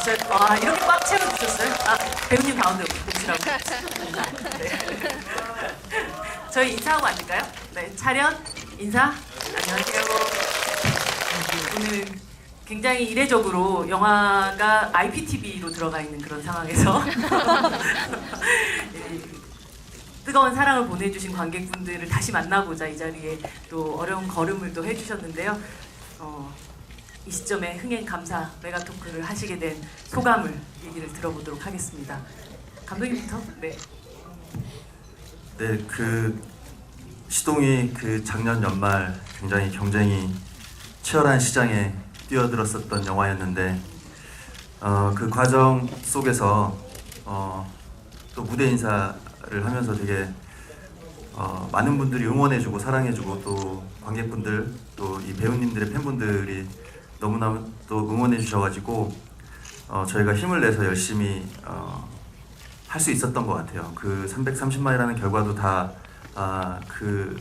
이렇게 꽉 채워주셨어요? 배우님 가운데 오시라고. 네. 저희 인사하고 앉을까요? 네, 차렷, 인사. 안녕하세요. 오늘 굉장히 이례적으로 영화가 IPTV로 들어가 있는 그런 상황에서 뜨거운 사랑을 보내주신 관객분들을 다시 만나보자 이 자리에 또 어려운 걸음을 또 해주셨는데요. 이 시점에 흥행 감사 메가토크를 하시게 된 소감을 얘기를 들어보도록 하겠습니다. 감독님부터. 네. 네, 시동이 작년 연말 굉장히 경쟁이 치열한 시장에 뛰어들었었던 영화였는데 그 과정 속에서 또 무대 인사를 하면서 되게 많은 분들이 응원해주고 사랑해주고 또 관객분들 또 이 배우님들의 팬분들이 너무나 또 응원해주셔가지고 저희가 힘을 내서 열심히 할 수 있었던 것 같아요. 그 330만이라는 결과도 다 그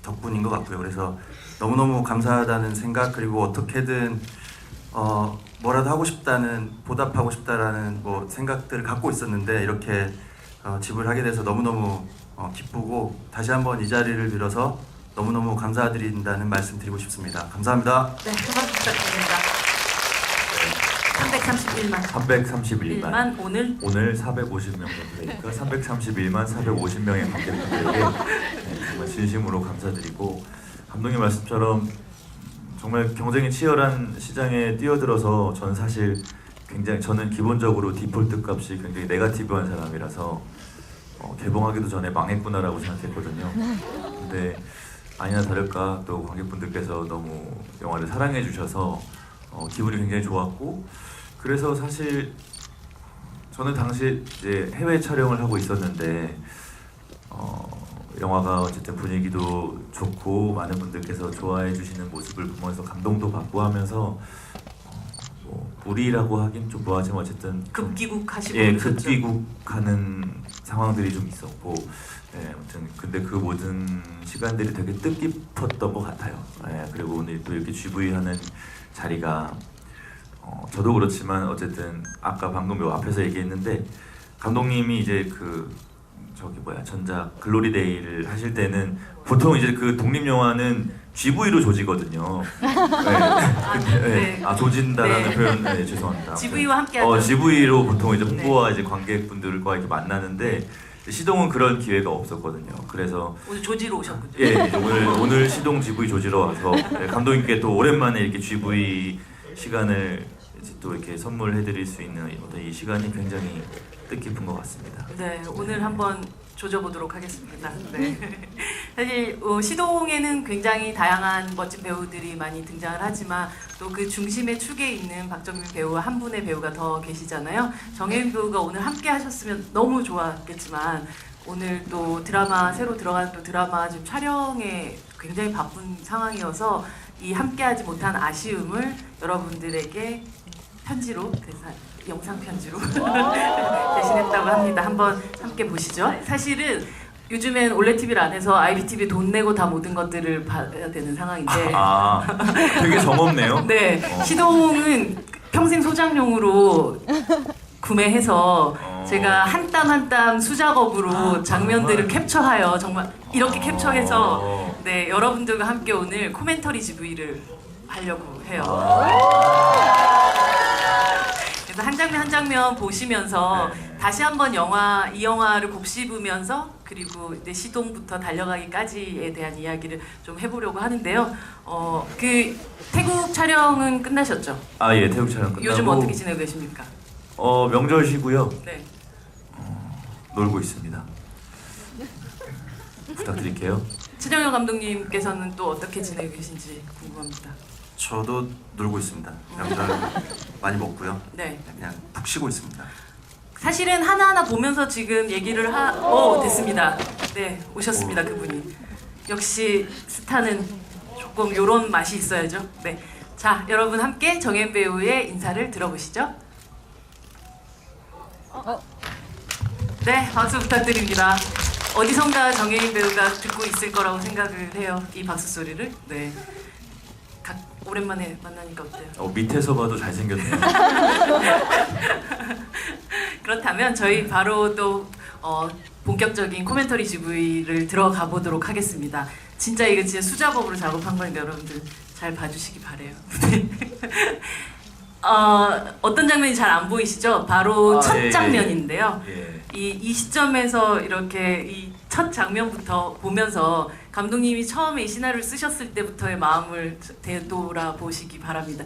덕분인 것 같고요. 그래서 너무너무 감사하다는 생각 그리고 어떻게든 뭐라도 하고 싶다는 보답하고 싶다라는 생각들을 갖고 있었는데 이렇게 집을 하게 돼서 너무너무 기쁘고 다시 한번 이 자리를 빌어서 너무너무 감사드린다는 말씀 드리고 싶습니다. 감사합니다. 네, 한번 부탁드립니다. 331만. 331만. 오늘 450명 정도 되니까 331만 450명의 관객분들에게 정말 진심으로 감사드리고 감독님 말씀처럼 정말 경쟁이 치열한 시장에 뛰어들어서 저는 사실 저는 기본적으로 디폴트 값이 굉장히 네거티브한 사람이라서 개봉하기도 전에 망했구나라고 생각했거든요. 근데 아니나 다를까 또 관객분들께서 너무 영화를 사랑해 주셔서 기분이 굉장히 좋았고 그래서 사실 저는 당시 이제 해외 촬영을 하고 있었는데 영화가 어쨌든 분위기도 좋고 많은 분들께서 좋아해 주시는 모습을 보면서 감동도 받고 하면서 무리라고 하긴 좀 뭐하지만 어쨌든 급기국하시고 급기국하는 상황들이 좀 있었고 아무튼 근데 그 모든 시간들이 되게 뜻깊었던 것 같아요. 그리고 오늘 또 이렇게 GV 하는 자리가 저도 그렇지만 어쨌든 아까 방금 요 앞에서 얘기했는데 감독님이 이제 전작 글로리데이를 하실 때는 보통 이제 그 독립 영화는 GV로 조지거든요. 조진다라는 네. 표현 죄송합니다. GV와 함께하죠. GV로 보통 이제 홍보와 이제 관객분들과 이렇게 만나는데 시동은 그런 기회가 없었거든요. 그래서 오늘 조지로 오셨군요. 이제 오늘 시동 GV 조지러 와서 감독님께 또 오랜만에 이렇게 GV 시간을 이제 또 이렇게 선물해드릴 수 있는 이 시간이 굉장히 뜻깊은 것 같습니다. 네, 오늘 한번 조져보도록 하겠습니다. 네. 사실 시동에는 굉장히 다양한 멋진 배우들이 많이 등장을 하지만 또 그 중심의 축에 있는 박정민 배우와 한 분의 배우가 더 계시잖아요. 정혜인 배우가 오늘 함께 하셨으면 너무 좋았겠지만 오늘 또 새로 들어가는 또 드라마 지금 촬영에 굉장히 바쁜 상황이어서 이 함께하지 못한 아쉬움을 여러분들에게 편지로 영상 편지로 대신했다고 합니다. 한번 함께 보시죠. 사실은 요즘엔 올레TV를 안 해서 IPTV 돈 내고 다 모든 것들을 봐야 되는 상황인데 되게 정없네요. 네, 시동은 평생 소장용으로 구매해서 제가 한 땀 한 땀 수작업으로 장면들을 캡처하여 정말 이렇게 캡처해서 네, 여러분들과 함께 오늘 코멘터리 GV를 하려고 해요. 그래서 한 장면 한 장면 보시면서 다시 한번 이 영화를 곱씹으면서 그리고 내 시동부터 달려가기까지에 대한 이야기를 좀 해보려고 하는데요. 그 태국 촬영은 끝나셨죠? 예, 태국 촬영 끝나고 요즘 어떻게 지내고 계십니까? 명절 쉬고요. 네. 놀고 있습니다. 부탁드릴게요. 최정현 감독님께서는 또 어떻게 지내고 계신지 궁금합니다. 저도 놀고 있습니다. 명절 많이 먹고요. 네. 그냥 푹 쉬고 있습니다. 사실은 하나하나 보면서 지금 얘기를 됐습니다. 네, 오셨습니다. 그분이. 역시 스타는 조금 요런 맛이 있어야죠. 네. 자, 여러분 함께 정혜인 배우의 인사를 들어보시죠. 네, 박수 부탁드립니다. 어디선가 정혜인 배우가 듣고 있을 거라고 생각을 해요. 이 박수 소리를. 네. 오랜만에 만나니까 어때요? 밑에서 봐도 잘생겼네요. 그렇다면 저희 바로 또 본격적인 코멘터리 GV를 들어가 보도록 하겠습니다. 진짜 이거 진짜 수작업으로 작업한 거니까 여러분들 잘 봐주시기 바래요. 어떤 장면이 잘 안 보이시죠? 바로 첫 예, 장면인데요. 예. 이 시점에서 이렇게 이 첫 장면부터 보면서 감독님이 처음에 이 시나리오를 쓰셨을 때부터의 마음을 되돌아 보시기 바랍니다.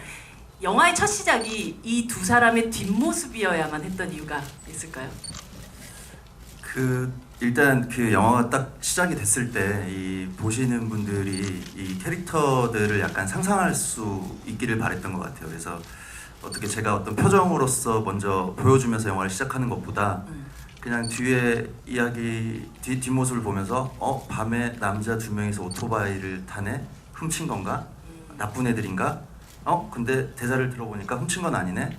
영화의 첫 시작이 이 두 사람의 뒷모습이어야만 했던 이유가 있을까요? 일단 그 영화가 딱 시작이 됐을 때 이 보시는 분들이 이 캐릭터들을 약간 상상할 수 있기를 바랬던 것 같아요. 그래서 어떻게 제가 어떤 표정으로서 먼저 보여주면서 영화를 시작하는 것보다 그냥 뒤에 이야기 뒷모습을 보면서 밤에 남자 2명이서 오토바이를 타네? 훔친 건가? 나쁜 애들인가? 근데 대사를 들어보니까 훔친 건 아니네?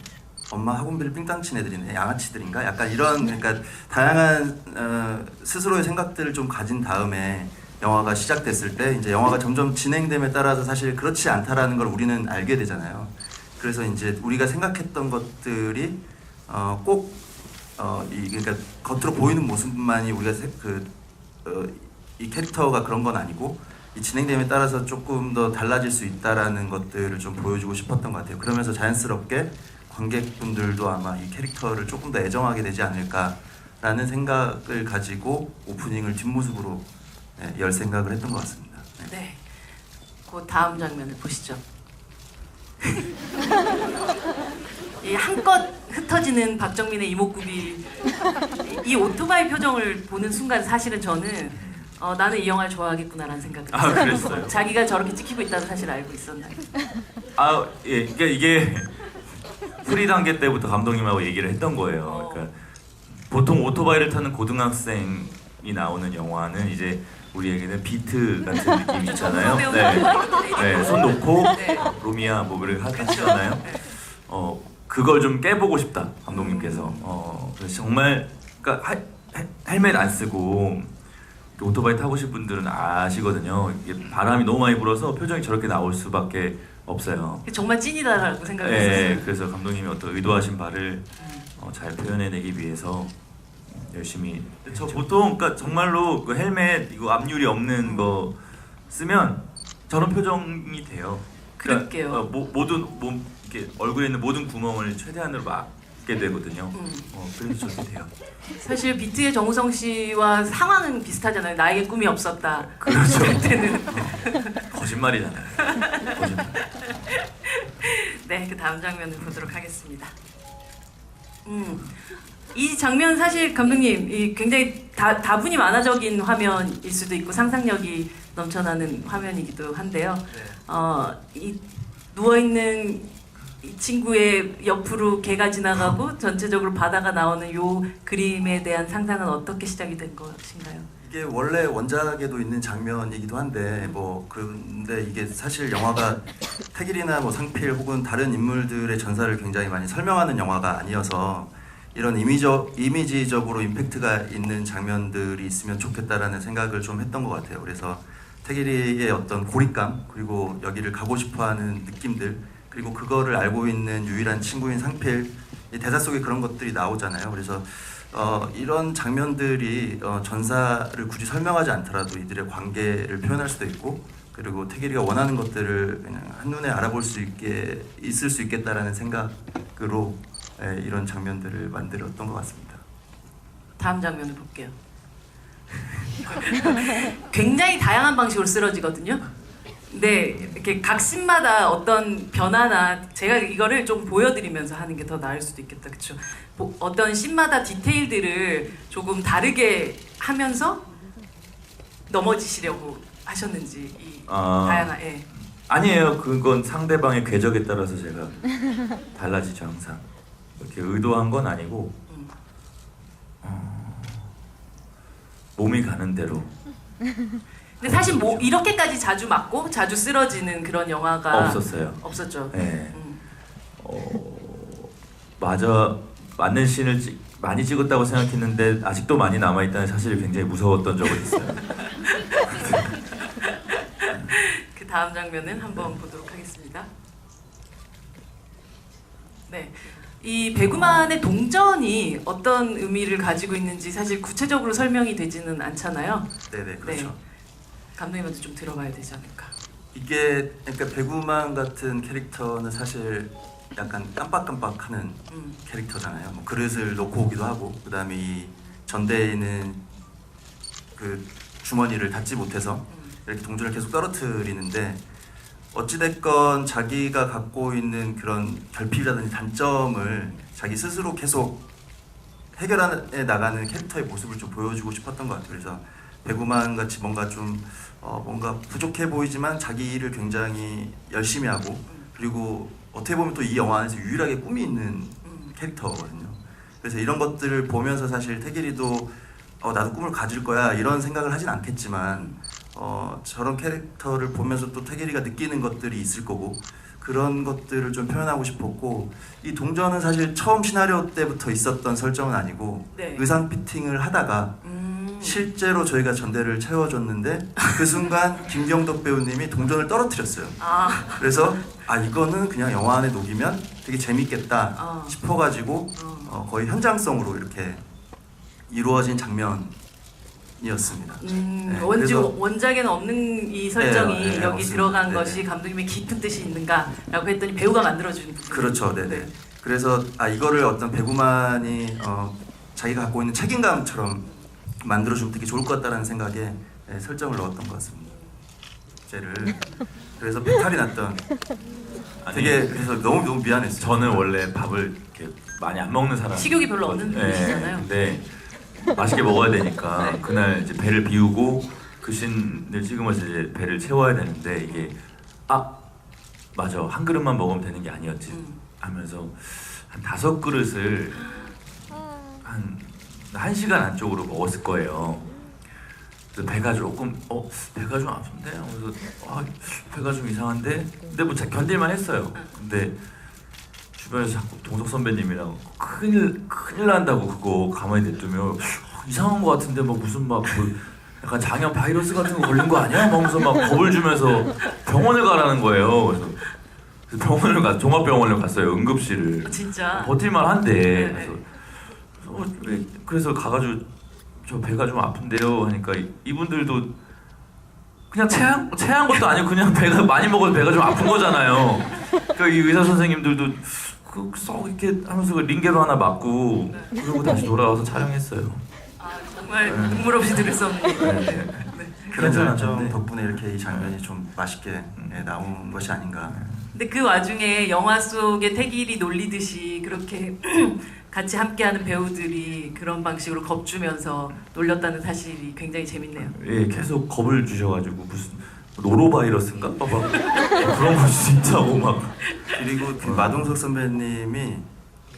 엄마 학원비를 삥땅 친 애들이네? 양아치들인가? 약간 이런 그러니까 다양한 스스로의 생각들을 좀 가진 다음에 영화가 시작됐을 때 이제 영화가 점점 진행됨에 따라서 사실 그렇지 않다라는 걸 우리는 알게 되잖아요. 그래서 이제 우리가 생각했던 것들이 그러니까 겉으로 보이는 모습만이 우리가 이 캐릭터가 그런 건 아니고 이 진행됨에 따라서 조금 더 달라질 수 있다라는 것들을 좀 보여주고 싶었던 것 같아요. 그러면서 자연스럽게 관객분들도 아마 이 캐릭터를 조금 더 애정하게 되지 않을까라는 생각을 가지고 오프닝을 뒷모습으로 열 생각을 했던 것 같습니다. 네. 그 다음 장면을 보시죠. 이 한껏 흩어지는 박정민의 이목구비, 이 오토바이 표정을 보는 순간 사실은 저는 나는 이 영화를 좋아하겠구나라는 생각을 했어요. 그랬어요? 자기가 저렇게 찍히고 있다는 사실 알고 있었나요? 예, 그러니까 이게 프리 단계 때부터 감독님하고 얘기를 했던 거예요. 그러니까 보통 오토바이를 타는 고등학생이 나오는 영화는 이제 우리에게는 비트 같은 느낌이 있잖아요. 네, 손 놓고 네. 로미야 뭐 그렇게 하시잖아요. 그걸 좀 깨보고 싶다 감독님께서. 그래서 정말 그러니까 헬멧 안 쓰고 오토바이 타고 싶은 분들은 아시거든요. 이게 바람이 너무 많이 불어서 표정이 저렇게 나올 수밖에 없어요. 정말 찐이다라고 생각을 네, 했었어요. 그래서 감독님이 어떤 의도하신 바를 잘 표현해내기 위해서 열심히. 저 보통 그러니까 정말로 그 헬멧 이거 앞유리 없는 거 쓰면 저런 표정이 돼요. 그럴게요. 모든 몸 이렇게 얼굴에 있는 모든 구멍을 최대한으로 막게 되거든요. 그래서 저렇게 돼요. 사실 비트의 정우성 씨와 상황은 비슷하잖아요. 나에게 꿈이 없었다. 그렇죠. 그때는 거짓말이잖아요. 거짓말. 네, 그 다음 장면을 보도록 하겠습니다. 이 장면 사실 감독님 굉장히 다분히 만화적인 화면일 수도 있고 상상력이 넘쳐나는 화면이기도 한데요. 이 누워 있는 이 친구의 옆으로 개가 지나가고 전체적으로 바다가 나오는 요 그림에 대한 상상은 어떻게 시작이 된 것인가요? 이게 원래 원작에도 있는 장면이기도 한데 그런데 이게 사실 영화가 태길이나 상필 혹은 다른 인물들의 전사를 굉장히 많이 설명하는 영화가 아니어서 이런 이미지적으로 임팩트가 있는 장면들이 있으면 좋겠다라는 생각을 좀 했던 것 같아요. 그래서 태길이의 어떤 고립감 그리고 여기를 가고 싶어하는 느낌들 그리고 그거를 알고 있는 유일한 친구인 상필 이 대사 속에 그런 것들이 나오잖아요. 그래서 이런 장면들이 전사를 굳이 설명하지 않더라도 이들의 관계를 표현할 수도 있고 그리고 태길이가 원하는 것들을 그냥 한눈에 알아볼 수 있게 있을 수 있겠다라는 생각으로 이런 장면들을 만들었던 것 같습니다. 다음 장면을 볼게요. 굉장히 다양한 방식으로 쓰러지거든요. 네, 이렇게 각 씬마다 어떤 변화나 제가 이거를 좀 보여드리면서 하는 게 더 나을 수도 있겠다, 그렇죠? 어떤 씬마다 디테일들을 조금 다르게 하면서 넘어지시려고 하셨는지 다양한. 예. 아니에요. 그건 상대방의 궤적에 따라서 제가 달라지죠 항상. 이렇게 의도한 건 아니고 몸이 가는 대로. 근데 사실 이렇게까지 자주 맞고 자주 쓰러지는 그런 영화가 없었어요. 없었죠. 네. 맞는 씬을 많이 찍었다고 생각했는데 아직도 많이 남아있다는 사실이 굉장히 무서웠던 적은 있어요. 그 다음 장면은 한번 보도록 하겠습니다. 네. 이 배구만의 동전이 어떤 의미를 가지고 있는지 사실 구체적으로 설명이 되지는 않잖아요. 네네 그렇죠. 네. 감독님한테 좀 들어봐야 되지 않을까. 이게 그러니까 배구만 같은 캐릭터는 사실 약간 깜빡깜빡하는 캐릭터잖아요. 뭐 그릇을 놓고 오기도 하고 그다음에 이 전대에 있는 그 주머니를 닫지 못해서 이렇게 동전을 계속 떨어뜨리는데 어찌됐건 자기가 갖고 있는 그런 결핍이라든지 단점을 자기 스스로 계속 해결해 나가는 캐릭터의 모습을 좀 보여주고 싶었던 것 같아요. 그래서 배구만 같이 뭔가 좀 뭔가 부족해 보이지만 자기 일을 굉장히 열심히 하고 그리고 어떻게 보면 또 이 영화 안에서 유일하게 꿈이 있는 캐릭터거든요. 그래서 이런 것들을 보면서 사실 태길이도 나도 꿈을 가질 거야 이런 생각을 하진 않겠지만 저런 캐릭터를 보면서 또 태길이가 느끼는 것들이 있을 거고 그런 것들을 좀 표현하고 싶었고 이 동전은 사실 처음 시나리오 때부터 있었던 설정은 아니고 네. 의상 피팅을 하다가 실제로 저희가 전대를 채워줬는데 그 순간 김경덕 배우님이 동전을 떨어뜨렸어요. 아, 그래서 이거는 그냥 영화 안에 녹이면 되게 재밌겠다 싶어가지고 거의 현장성으로 이렇게 이루어진 장면이었습니다. 네, 그래서- 원작에는 없는 이 설정이 네, 네, 여기 없습니다. 들어간 네, 것이 네. 감독님의 깊은 뜻이 있는가라고 했더니 배우가 만들어주는 부분. 그렇죠, 네네. 그래서 이거를 어떤 배구만이 자기가 갖고 있는 책임감처럼 만들어주면 되게 좋을 것 같다는 생각에 설정을 넣었던 것 같습니다. 쟤를 그래서 배탈이 났던. 되게 그래서 너무 미안했어요. 저는 원래 밥을 이렇게 많이 안 먹는 사람. 식욕이 별로 없는 분이시잖아요. 근데 맛있게 먹어야 되니까 네. 그날 이제 배를 비우고 그 씬을 찍으면서 이제 배를 채워야 되는데 이게 맞아 한 그릇만 먹으면 되는 게 아니었지 하면서 한 5그릇을 한 1시간 안쪽으로 먹었을 거예요. 그래서 배가 조금 배가 좀 아픈데 그래서 배가 좀 이상한데 근데 뭐 견딜만 했어요. 근데 주변에서 자꾸 동석 선배님이랑 큰일 난다고 그거 가만히 냅두면 이상한 거 같은데 뭐 무슨 뭐 약간 장염 바이러스 같은 거 걸린 거 아니야? 막 하면서 막 겁을 주면서 병원을 가라는 거예요. 그래서 병원을 종합병원을 갔어요. 응급실을. 진짜. 버틸만 한데 네. 그래서 가가지고 저 배가 좀 아픈데요 하니까 이분들도 그냥 체한 것도 아니고 그냥 배가 많이 먹어서 배가 좀 아픈 거잖아요. 그러니까 이 의사 선생님들도 썩 이렇게 하면서 그 링게로 하나 맞고 그리고 다시 돌아와서 촬영했어요. 정말 눈물 없이 들을 수 없는 얘기. 네. 그런 괜찮았는데. 설정 덕분에 이렇게 이 장면이 좀 맛있게 나온 것이 아닌가. 근데 그 와중에 영화 속의 태길이 놀리듯이 그렇게 같이 함께하는 배우들이 그런 방식으로 겁주면서 놀렸다는 사실이 굉장히 재밌네요. 예, 계속 겁을 주셔가지고 무슨 노로바이러스인가? 막 그런 거 진짜 막. 그리고 그 마동석 선배님이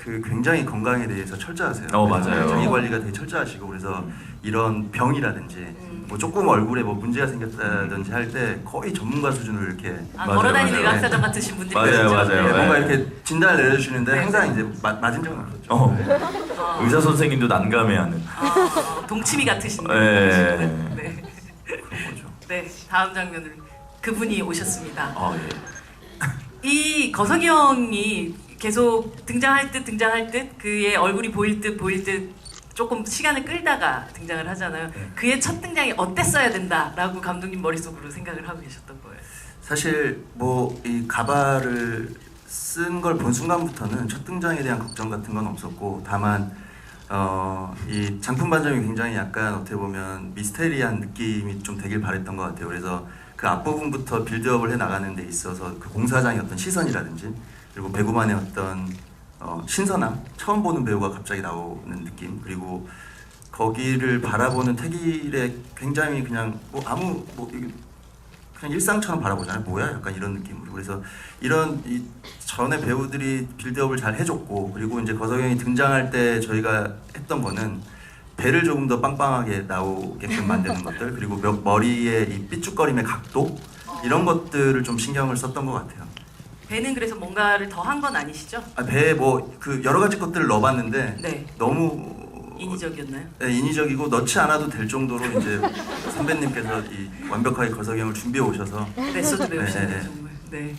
그 굉장히 건강에 대해서 철저하세요. 맞아요. 자기 관리가 되게 철저하시고 그래서 이런 병이라든지 뭐 조금 얼굴에 뭐 문제가 생겼다든지 할 때 거의 전문가 수준으로 이렇게 맞아요, 걸어다니는 맞아요. 의학사전 같으신 분들이 맞아요, 계시죠? 맞아요. 네, 뭔가 네. 이렇게 진단을 내려주시는데 네. 항상 이제 맞은 적은 없었죠. 의사 선생님도 난감해하는. 동치미 같으신 네. 분이시죠? 네. 그런 거죠. 네, 다음 장면을 그분이 오셨습니다. 예. 이 거석이 형이 계속 등장할 듯 그의 얼굴이 보일 듯 조금 시간을 끌다가 등장을 하잖아요. 그의 첫 등장이 어땠어야 된다라고 감독님 머릿속으로 생각을 하고 계셨던 거예요. 사실 뭐 이 가발을 쓴 걸 본 순간부터는 첫 등장에 대한 걱정 같은 건 없었고 다만 이 장품 반점이 굉장히 약간 어떻게 보면 미스테리한 느낌이 좀 되길 바랬던 것 같아요. 그래서 그 앞부분부터 빌드업을 해 나가는 데 있어서 그 공사장의 어떤 시선이라든지 그리고 배구만의 어떤 신선함, 처음 보는 배우가 갑자기 나오는 느낌 그리고 거기를 바라보는 태길의 굉장히 그냥 그냥 일상처럼 바라보잖아요. 뭐야? 약간 이런 느낌으로. 그래서 이런 이 전에 배우들이 빌드업을 잘 해줬고 그리고 이제 거석영이 등장할 때 저희가 했던 거는 배를 조금 더 빵빵하게 나오게끔 만드는 것들 그리고 머리의 이 삐죽거림의 각도 이런 것들을 좀 신경을 썼던 것 같아요. 배는 그래서 뭔가를 더 한 건 아니시죠? 배에 뭐 그 여러 가지 것들을 넣어봤는데 네. 너무 인위적이었나요? 네, 인위적이고 넣지 않아도 될 정도로 이제 선배님께서 이 완벽하게 거석영을 준비해 오셔서 메소드 배우시는 네. 정말. 네.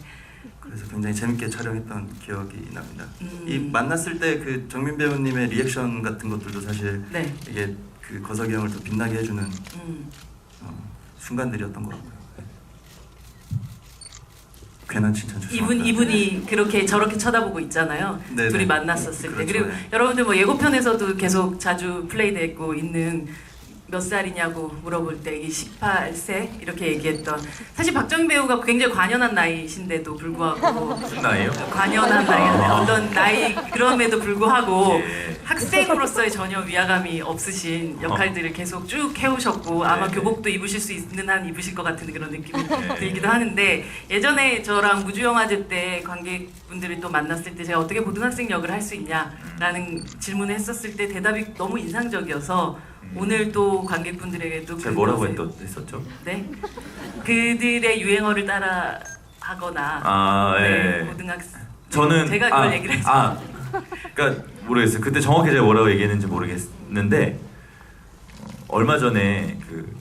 그래서 굉장히 재밌게 촬영했던 기억이 납니다. 음. 이 만났을 때 그 정민 배우님의 리액션 같은 것들도 사실 네. 이게 그 거석영을 더 빛나게 해주는 음. 순간들이었던 것 같고요. 네. 괜한 칭찬 죄송합니다. 이분이 그렇게 저렇게 쳐다보고 있잖아요. 네네. 둘이 만났었을 때. 그렇죠, 그리고 네. 여러분들 뭐 예고편에서도 계속 자주 플레이되고 있는 몇 살이냐고 물어볼 때 이게 18세 이렇게 얘기했던, 사실 박정민 배우가 굉장히 관연한 나이신데도 불구하고 무슨 나이에요? 관연한 나이, 어떤 나이 그럼에도 불구하고 예. 학생으로서의 전혀 위화감이 없으신 역할들을 계속 쭉 해오셨고 아마 네. 교복도 입으실 수 있는 한 입으실 것 같은 그런 느낌이 네. 들기도 하는데, 예전에 저랑 무주영화제 때 관객분들을 또 만났을 때 제가 어떻게 고등학생 역을 할 수 있냐라는 질문을 했었을 때 대답이 너무 인상적이어서 오늘 또 관객분들에게도 제가 뭐라고 했었죠? 네, 그들의 유행어를 따라 하거나 아, 네, 예. 고등학생 저는 제가 그걸 얘기를 했어요. 그러니까 모르겠어요. 그때 정확히 제가 뭐라고 얘기했는지 모르겠는데 얼마 전에 그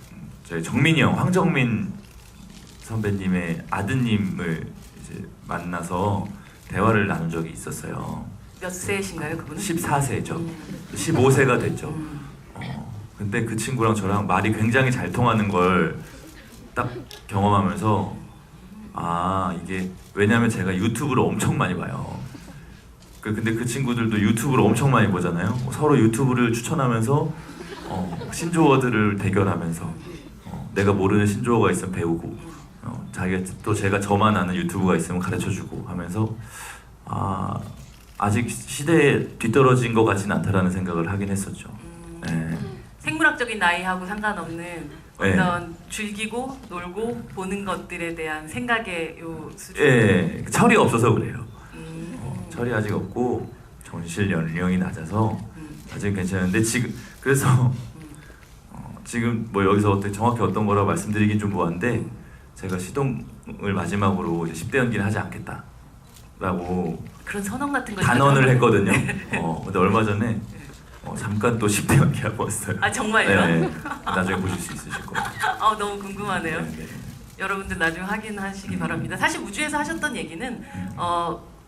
저희 정민이 형, 황정민 선배님의 아드님을 이제 만나서 대화를 나눈 적이 있었어요. 몇 세신가요, 그분은? 14세죠. 15세가 됐죠. 근데 그 친구랑 저랑 말이 굉장히 잘 통하는 걸 딱 경험하면서, 아, 이게 왜냐면 제가 유튜브를 엄청 많이 봐요. 근데 그 친구들도 유튜브를 엄청 많이 보잖아요. 서로 유튜브를 추천하면서 신조어들을 대결하면서 내가 모르는 신조어가 있으면 배우고 자기가 또 제가 저만 아는 유튜브가 있으면 가르쳐주고 하면서, 아, 아직 시대에 뒤떨어진 것 같진 않다라는 생각을 하긴 했었죠. 네. 생물학적인 나이하고 상관없는 네. 어떤 즐기고 놀고 보는 것들에 대한 생각의 요 수준. 예, 철이 없어서 그래요. 철이 아직 없고 정실 연령이 낮아서 아직 괜찮은데 지금 그래서 지금 뭐 여기서 어떻게 정확히 어떤 거라고 말씀드리긴 좀 뭐한데, 제가 시동을 마지막으로 이제 10대 연기는 하지 않겠다라고 그런 선언 같은 거 단언을 했거든요. 근데 얼마 전에 잠깐 또 10대 연기하고 왔어요. 아, 정말요? 네, 나중에 보실 수 있으실 거예요. 아, 너무 궁금하네요. 네, 네. 여러분들 나중에 확인하시기 바랍니다. 사실 우주에서 하셨던 얘기는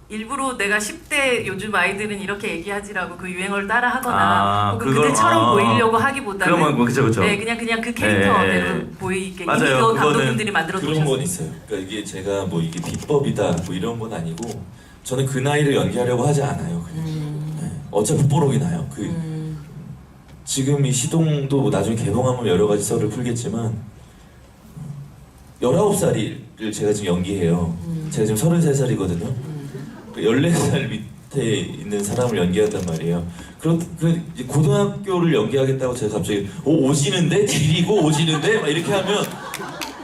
일부러 내가 10대 요즘 아이들은 이렇게 얘기하지라고 그 유행어를 따라 하거나 혹은 그걸- 그들처럼 보이려고 하기보다는 그러면 그쵸. 네, 그냥 그 캐릭터대로 네. 보이게 맞아요. 이미 그 그거는 감독님들이 만들어 그런 건 놓으셨어요. 있어요. 그러니까 이게 제가 뭐 이게 비법이다 뭐 이런 건 아니고, 저는 그 나이를 연기하려고 하지 않아요. 그냥. 네. 어차피 뽀록이 나요. 지금 이 시동도 뭐 나중에 개봉하면 여러 가지 썰을 풀겠지만 19살을 제가 지금 연기해요. 제가 지금 33살이거든요. 14살 밑에 있는 사람을 연기한단 말이에요. 이제 고등학교를 연기하겠다고 제가 갑자기 오지는데? 지리고 오지는데? 막 이렇게 하면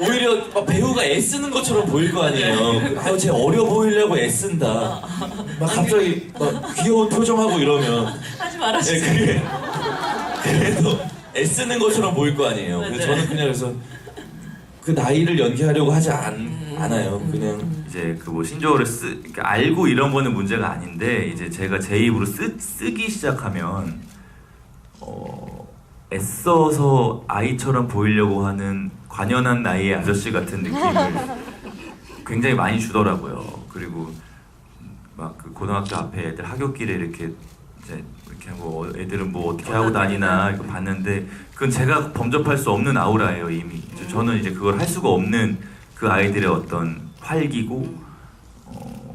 오히려 막 배우가 애쓰는 것처럼 보일 거 아니에요. 아유, 쟤 어려 보이려고 애쓴다. 막 갑자기 막 귀여운 표정하고 이러면 하지 말아주세요. 네, 그래도 애쓰는 것처럼 보일 거 아니에요. 그래서 저는 그냥 그래서 그 나이를 연기하려고 하지 않아요. 그냥 이제 그 뭐 신조어를 그러니까 알고 이런 거는 문제가 아닌데, 이제 제가 제 입으로 쓰기 시작하면 애써서 아이처럼 보이려고 하는 관연한 나이의 아저씨 같은 느낌을 굉장히 많이 주더라고요. 그리고 막 그 고등학교 앞에 애들 하굣길에 이렇게 이제 이렇게 뭐 애들은 뭐 어떻게 하고 다니나 이거 봤는데, 그건 제가 범접할 수 없는 아우라예요 이미. 저는 이제 그걸 할 수가 없는 그 아이들의 어떤 활기고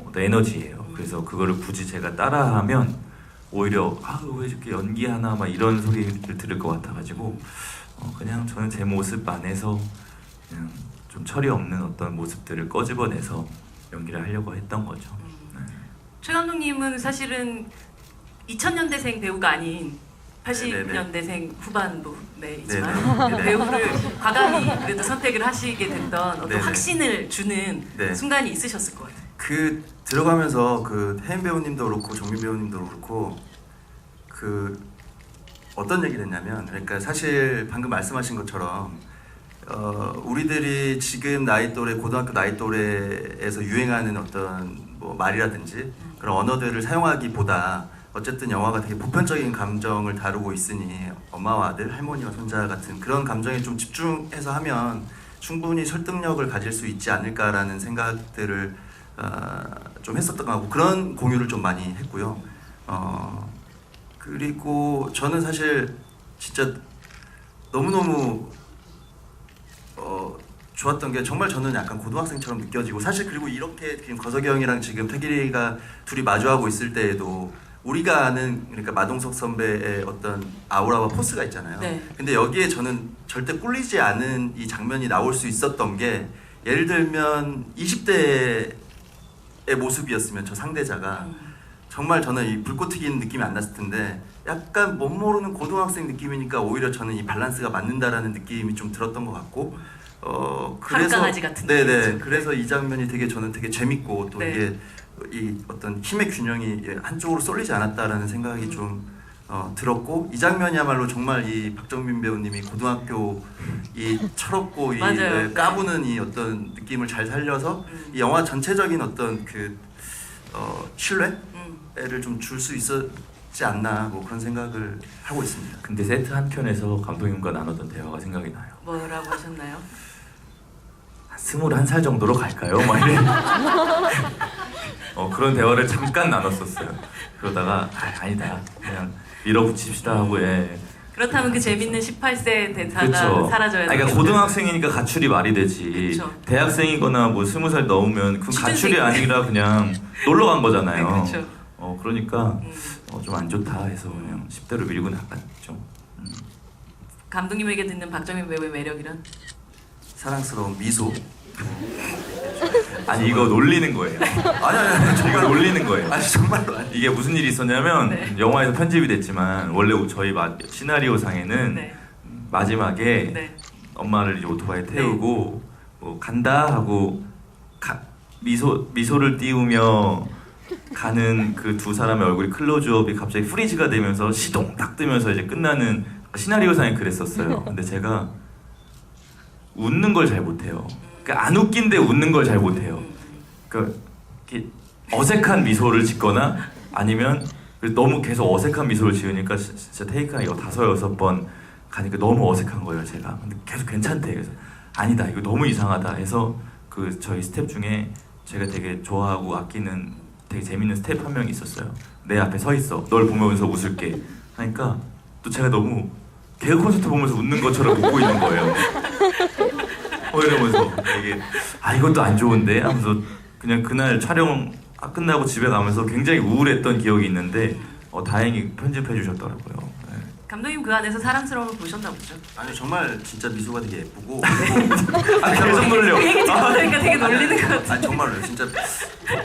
어떤 에너지예요. 그래서 그거를 굳이 제가 따라하면 오히려 왜 이렇게 연기하나 막 이런 소리를 들을 것 같아가지고 그냥 저는 제 모습 안에서 그냥 좀 철이 없는 어떤 모습들을 꺼집어내서 연기를 하려고 했던 거죠. 최 감독님은 사실은 2000년대생 배우가 아닌 80년대생 후반부이지만 네네. 배우를 과감히 그래도 선택을 하시게 됐던 어떤 네네. 확신을 주는 네. 순간이 있으셨을 것 같아요. 그 들어가면서 그 혜인 배우님도 그렇고 정민 배우님도 그렇고 그 어떤 얘기를 했냐면, 그러니까 사실 방금 말씀하신 것처럼 우리들이 지금 나이 또래, 고등학교 나이 또래에서 유행하는 어떤 뭐 말이라든지 그런 언어들을 사용하기보다 어쨌든 영화가 되게 보편적인 감정을 다루고 있으니 엄마와 아들, 할머니와 손자 같은 그런 감정에 좀 집중해서 하면 충분히 설득력을 가질 수 있지 않을까라는 생각들을 좀 했었던 것 같고 그런 공유를 좀 많이 했고요. 그리고 저는 사실 진짜 너무너무 좋았던 게 정말 저는 약간 고등학생처럼 느껴지고 사실 그리고 이렇게 지금 거석이 형이랑 지금 태길이가 둘이 마주하고 있을 때에도 우리가 아는 그러니까 마동석 선배의 어떤 아우라와 포스가 있잖아요. 네. 근데 여기에 저는 절대 꿀리지 않은 이 장면이 나올 수 있었던 게 예를 들면 20대의 모습이었으면 저 상대자가 정말 저는 이 불꽃 튀기는 느낌이 안 났을 텐데 약간 멋 모르는 고등학생 느낌이니까 오히려 저는 이 밸런스가 맞는다라는 느낌이 좀 들었던 것 같고 그래서 강아지 같은 네네 느낌이죠. 그래서 이 장면이 되게 저는 되게 재밌고 또 네. 이게 이 어떤 힘의 균형이 한쪽으로 쏠리지 않았다라는 생각이 좀 들었고 이 장면이야말로 정말 이 박정민 배우님이 고등학교 이 철없고 이 맞아요. 까부는 이 어떤 느낌을 잘 살려서 이 영화 전체적인 어떤 그 신뢰를 좀 줄 수 있었지 않나 뭐 그런 생각을 하고 있습니다. 근데 세트 한편에서 감독님과 나눴던 대화가 생각이 나요. 뭐라고 하셨나요? 한 21살 정도로 갈까요? 막 이래. 그런 대화를 잠깐 나눴었어요. 그러다가 아니다 그냥 밀어붙입시다 하고 그렇다면 그 재밌는 18세 대사가 그쵸. 사라져야 그러니까 되겠네요. 고등학생이니까 가출이 말이 되지. 그쵸. 대학생이거나 뭐 20살 넘으면 그 가출이 취준생이네. 아니라 그냥 놀러 간 거잖아요. 네, 그쵸. 그러니까 좀 안 좋다 해서 그냥 10대로 밀고 나갔죠. 감독님에게 듣는 박정민 배우의 매력이란? 사랑스러운 미소. 아니 이거 놀리는 거예요. 아니 이거 놀리는 거예요. 아니 정말로 아니. 이게 무슨 일이 있었냐면 네. 영화에서 편집이 됐지만 원래 저희 시나리오 상에는 네. 마지막에 네. 엄마를 이제 오토바이 태우고 뭐 간다 하고 미소를 띄우며 가는 그 두 사람의 얼굴이 클로즈업이 갑자기 프리즈가 되면서 시동 딱 뜨면서 이제 끝나는 시나리오상에 그랬었어요. 근데 제가 웃는 걸 잘 못해요. 그러니까 안 웃긴데 웃는 걸 잘 못해요. 그러니까 이렇게 어색한 미소를 짓거나 아니면 너무 계속 어색한 미소를 지으니까 진짜 테이크 한 5-6번 가니까 너무 어색한 거예요 제가. 근데 계속 괜찮대. 그래서 아니다 이거 너무 이상하다 해서 그 저희 스텝 중에 제가 되게 좋아하고 아끼는 되게 재밌는 스텝 한 명이 있었어요. 내 앞에 서 있어. 널 보면서 웃을게. 하니까 또 제가 너무 개그 콘서트 보면서 웃는 것처럼 웃고 있는 거예요. 이러면서 이게 이것도 안 좋은데 하면서 그냥 그날 촬영 끝나고 집에 가면서 굉장히 우울했던 기억이 있는데 다행히 편집해 주셨더라고요. 네. 감독님 그 안에서 사랑스러움을 보셨나 보죠? 아니 정말 진짜 미소가 되게 예쁘고 계속 놀려. 그 얘기 듣고 보니까 되게 놀리는 것 같아요. 아니 정말로 진짜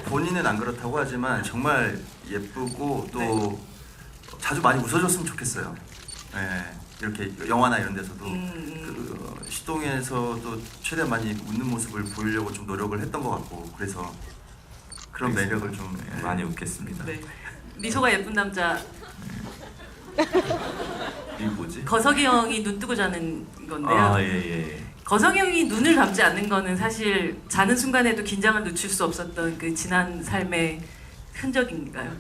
본인은 안 그렇다고 하지만 정말 예쁘고 또 자주 많이 웃어줬으면 좋겠어요. 네, 이렇게 영화나 이런 데서도 그 시동에서도 최대한 많이 웃는 모습을 보이려고 좀 노력을 했던 것 같고 그래서 그런 매력을 좀 많이 웃겠습니다. 네. 미소가 예쁜 남자 이게 뭐지? 거석이 형이 눈 뜨고 자는 건데요. 예. 거석이 형이 눈을 감지 않는 거는 사실 자는 순간에도 긴장을 늦출 수 없었던 그 지난 삶의 흔적인가요?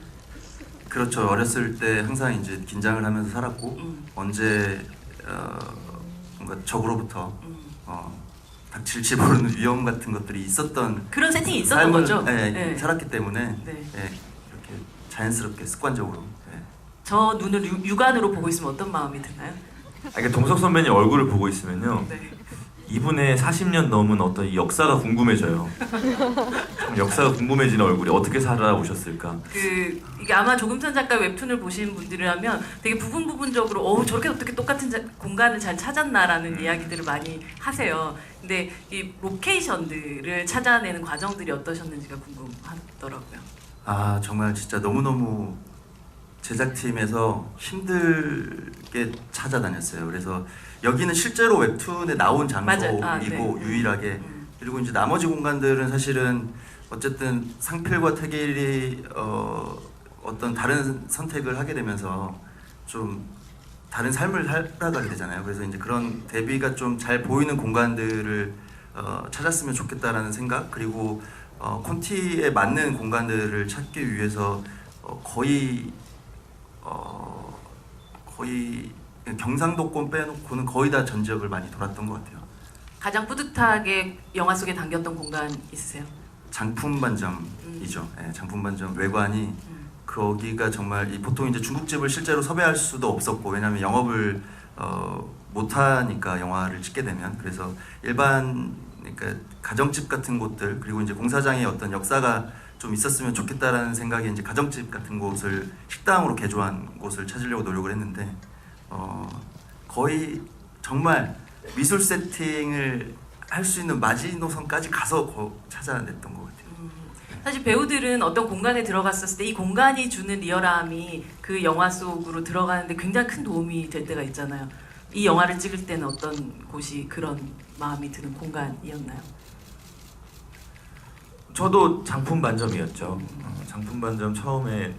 그렇죠. 어렸을 때 항상 이제 긴장을 하면서 살았고 언제 뭔가 적으로부터 닥칠지 모르는 위험 같은 것들이 있었던 그런 세팅이 있었던 삶을, 거죠? 네, 살았기 때문에 네. 이렇게 자연스럽게 습관적으로 저 눈을 육안으로 보고 있으면 어떤 마음이 드나요? 그러니까 동석 선배님 얼굴을 보고 있으면요. 네. 이분의 40년 넘은 어떤 이 역사가 궁금해져요. 역사가 궁금해지는 얼굴이 어떻게 살아오셨을까? 이게 아마 조금선 작가 웹툰을 보신 분들이라면 되게 부분적으로 저렇게 어떻게 똑같은 공간을 잘 찾았나라는 이야기들을 많이 하세요. 근데 이 로케이션들을 찾아내는 과정들이 어떠셨는지가 궁금하더라고요. 아 정말 진짜 너무너무 제작팀에서 힘들게 찾아다녔어요. 그래서 여기는 실제로 웹툰에 나온 장소이고 네. 유일하게 그리고 이제 나머지 공간들은 사실은 어쨌든 상필과 태길이 어떤 다른 선택을 하게 되면서 좀 다른 삶을 살아가게 되잖아요. 그래서 이제 그런 대비가 좀 잘 보이는 공간들을 찾았으면 좋겠다라는 생각 그리고 콘티에 맞는 공간들을 찾기 위해서 거의 거의 경상도권 빼놓고는 거의 다 전 지역을 많이 돌았던 것 같아요. 가장 뿌듯하게 영화 속에 담겼던 공간 있으세요? 장품반점이죠. 예, 장품반점 외관이 거기가 정말 보통 이제 중국집을 실제로 섭외할 수도 없었고, 왜냐하면 영업을 못하니까 영화를 찍게 되면. 그래서 일반 그러니까 가정집 같은 곳들, 그리고 이제 공사장에 어떤 역사가 좀 있었으면 좋겠다라는 생각에 이제 가정집 같은 곳을 식당으로 개조한 곳을 찾으려고 노력을 했는데 거의 정말 미술 세팅을 할 수 있는 마지노선까지 가서 찾아냈던 것 같아요. 사실 배우들은 어떤 공간에 들어갔었을 때 이 공간이 주는 리얼함이 그 영화 속으로 들어가는데 굉장히 큰 도움이 될 때가 있잖아요. 이 영화를 찍을 때는 어떤 곳이 그런 마음이 드는 공간이었나요? 저도 장품 반점이었죠. 장품 반점 처음에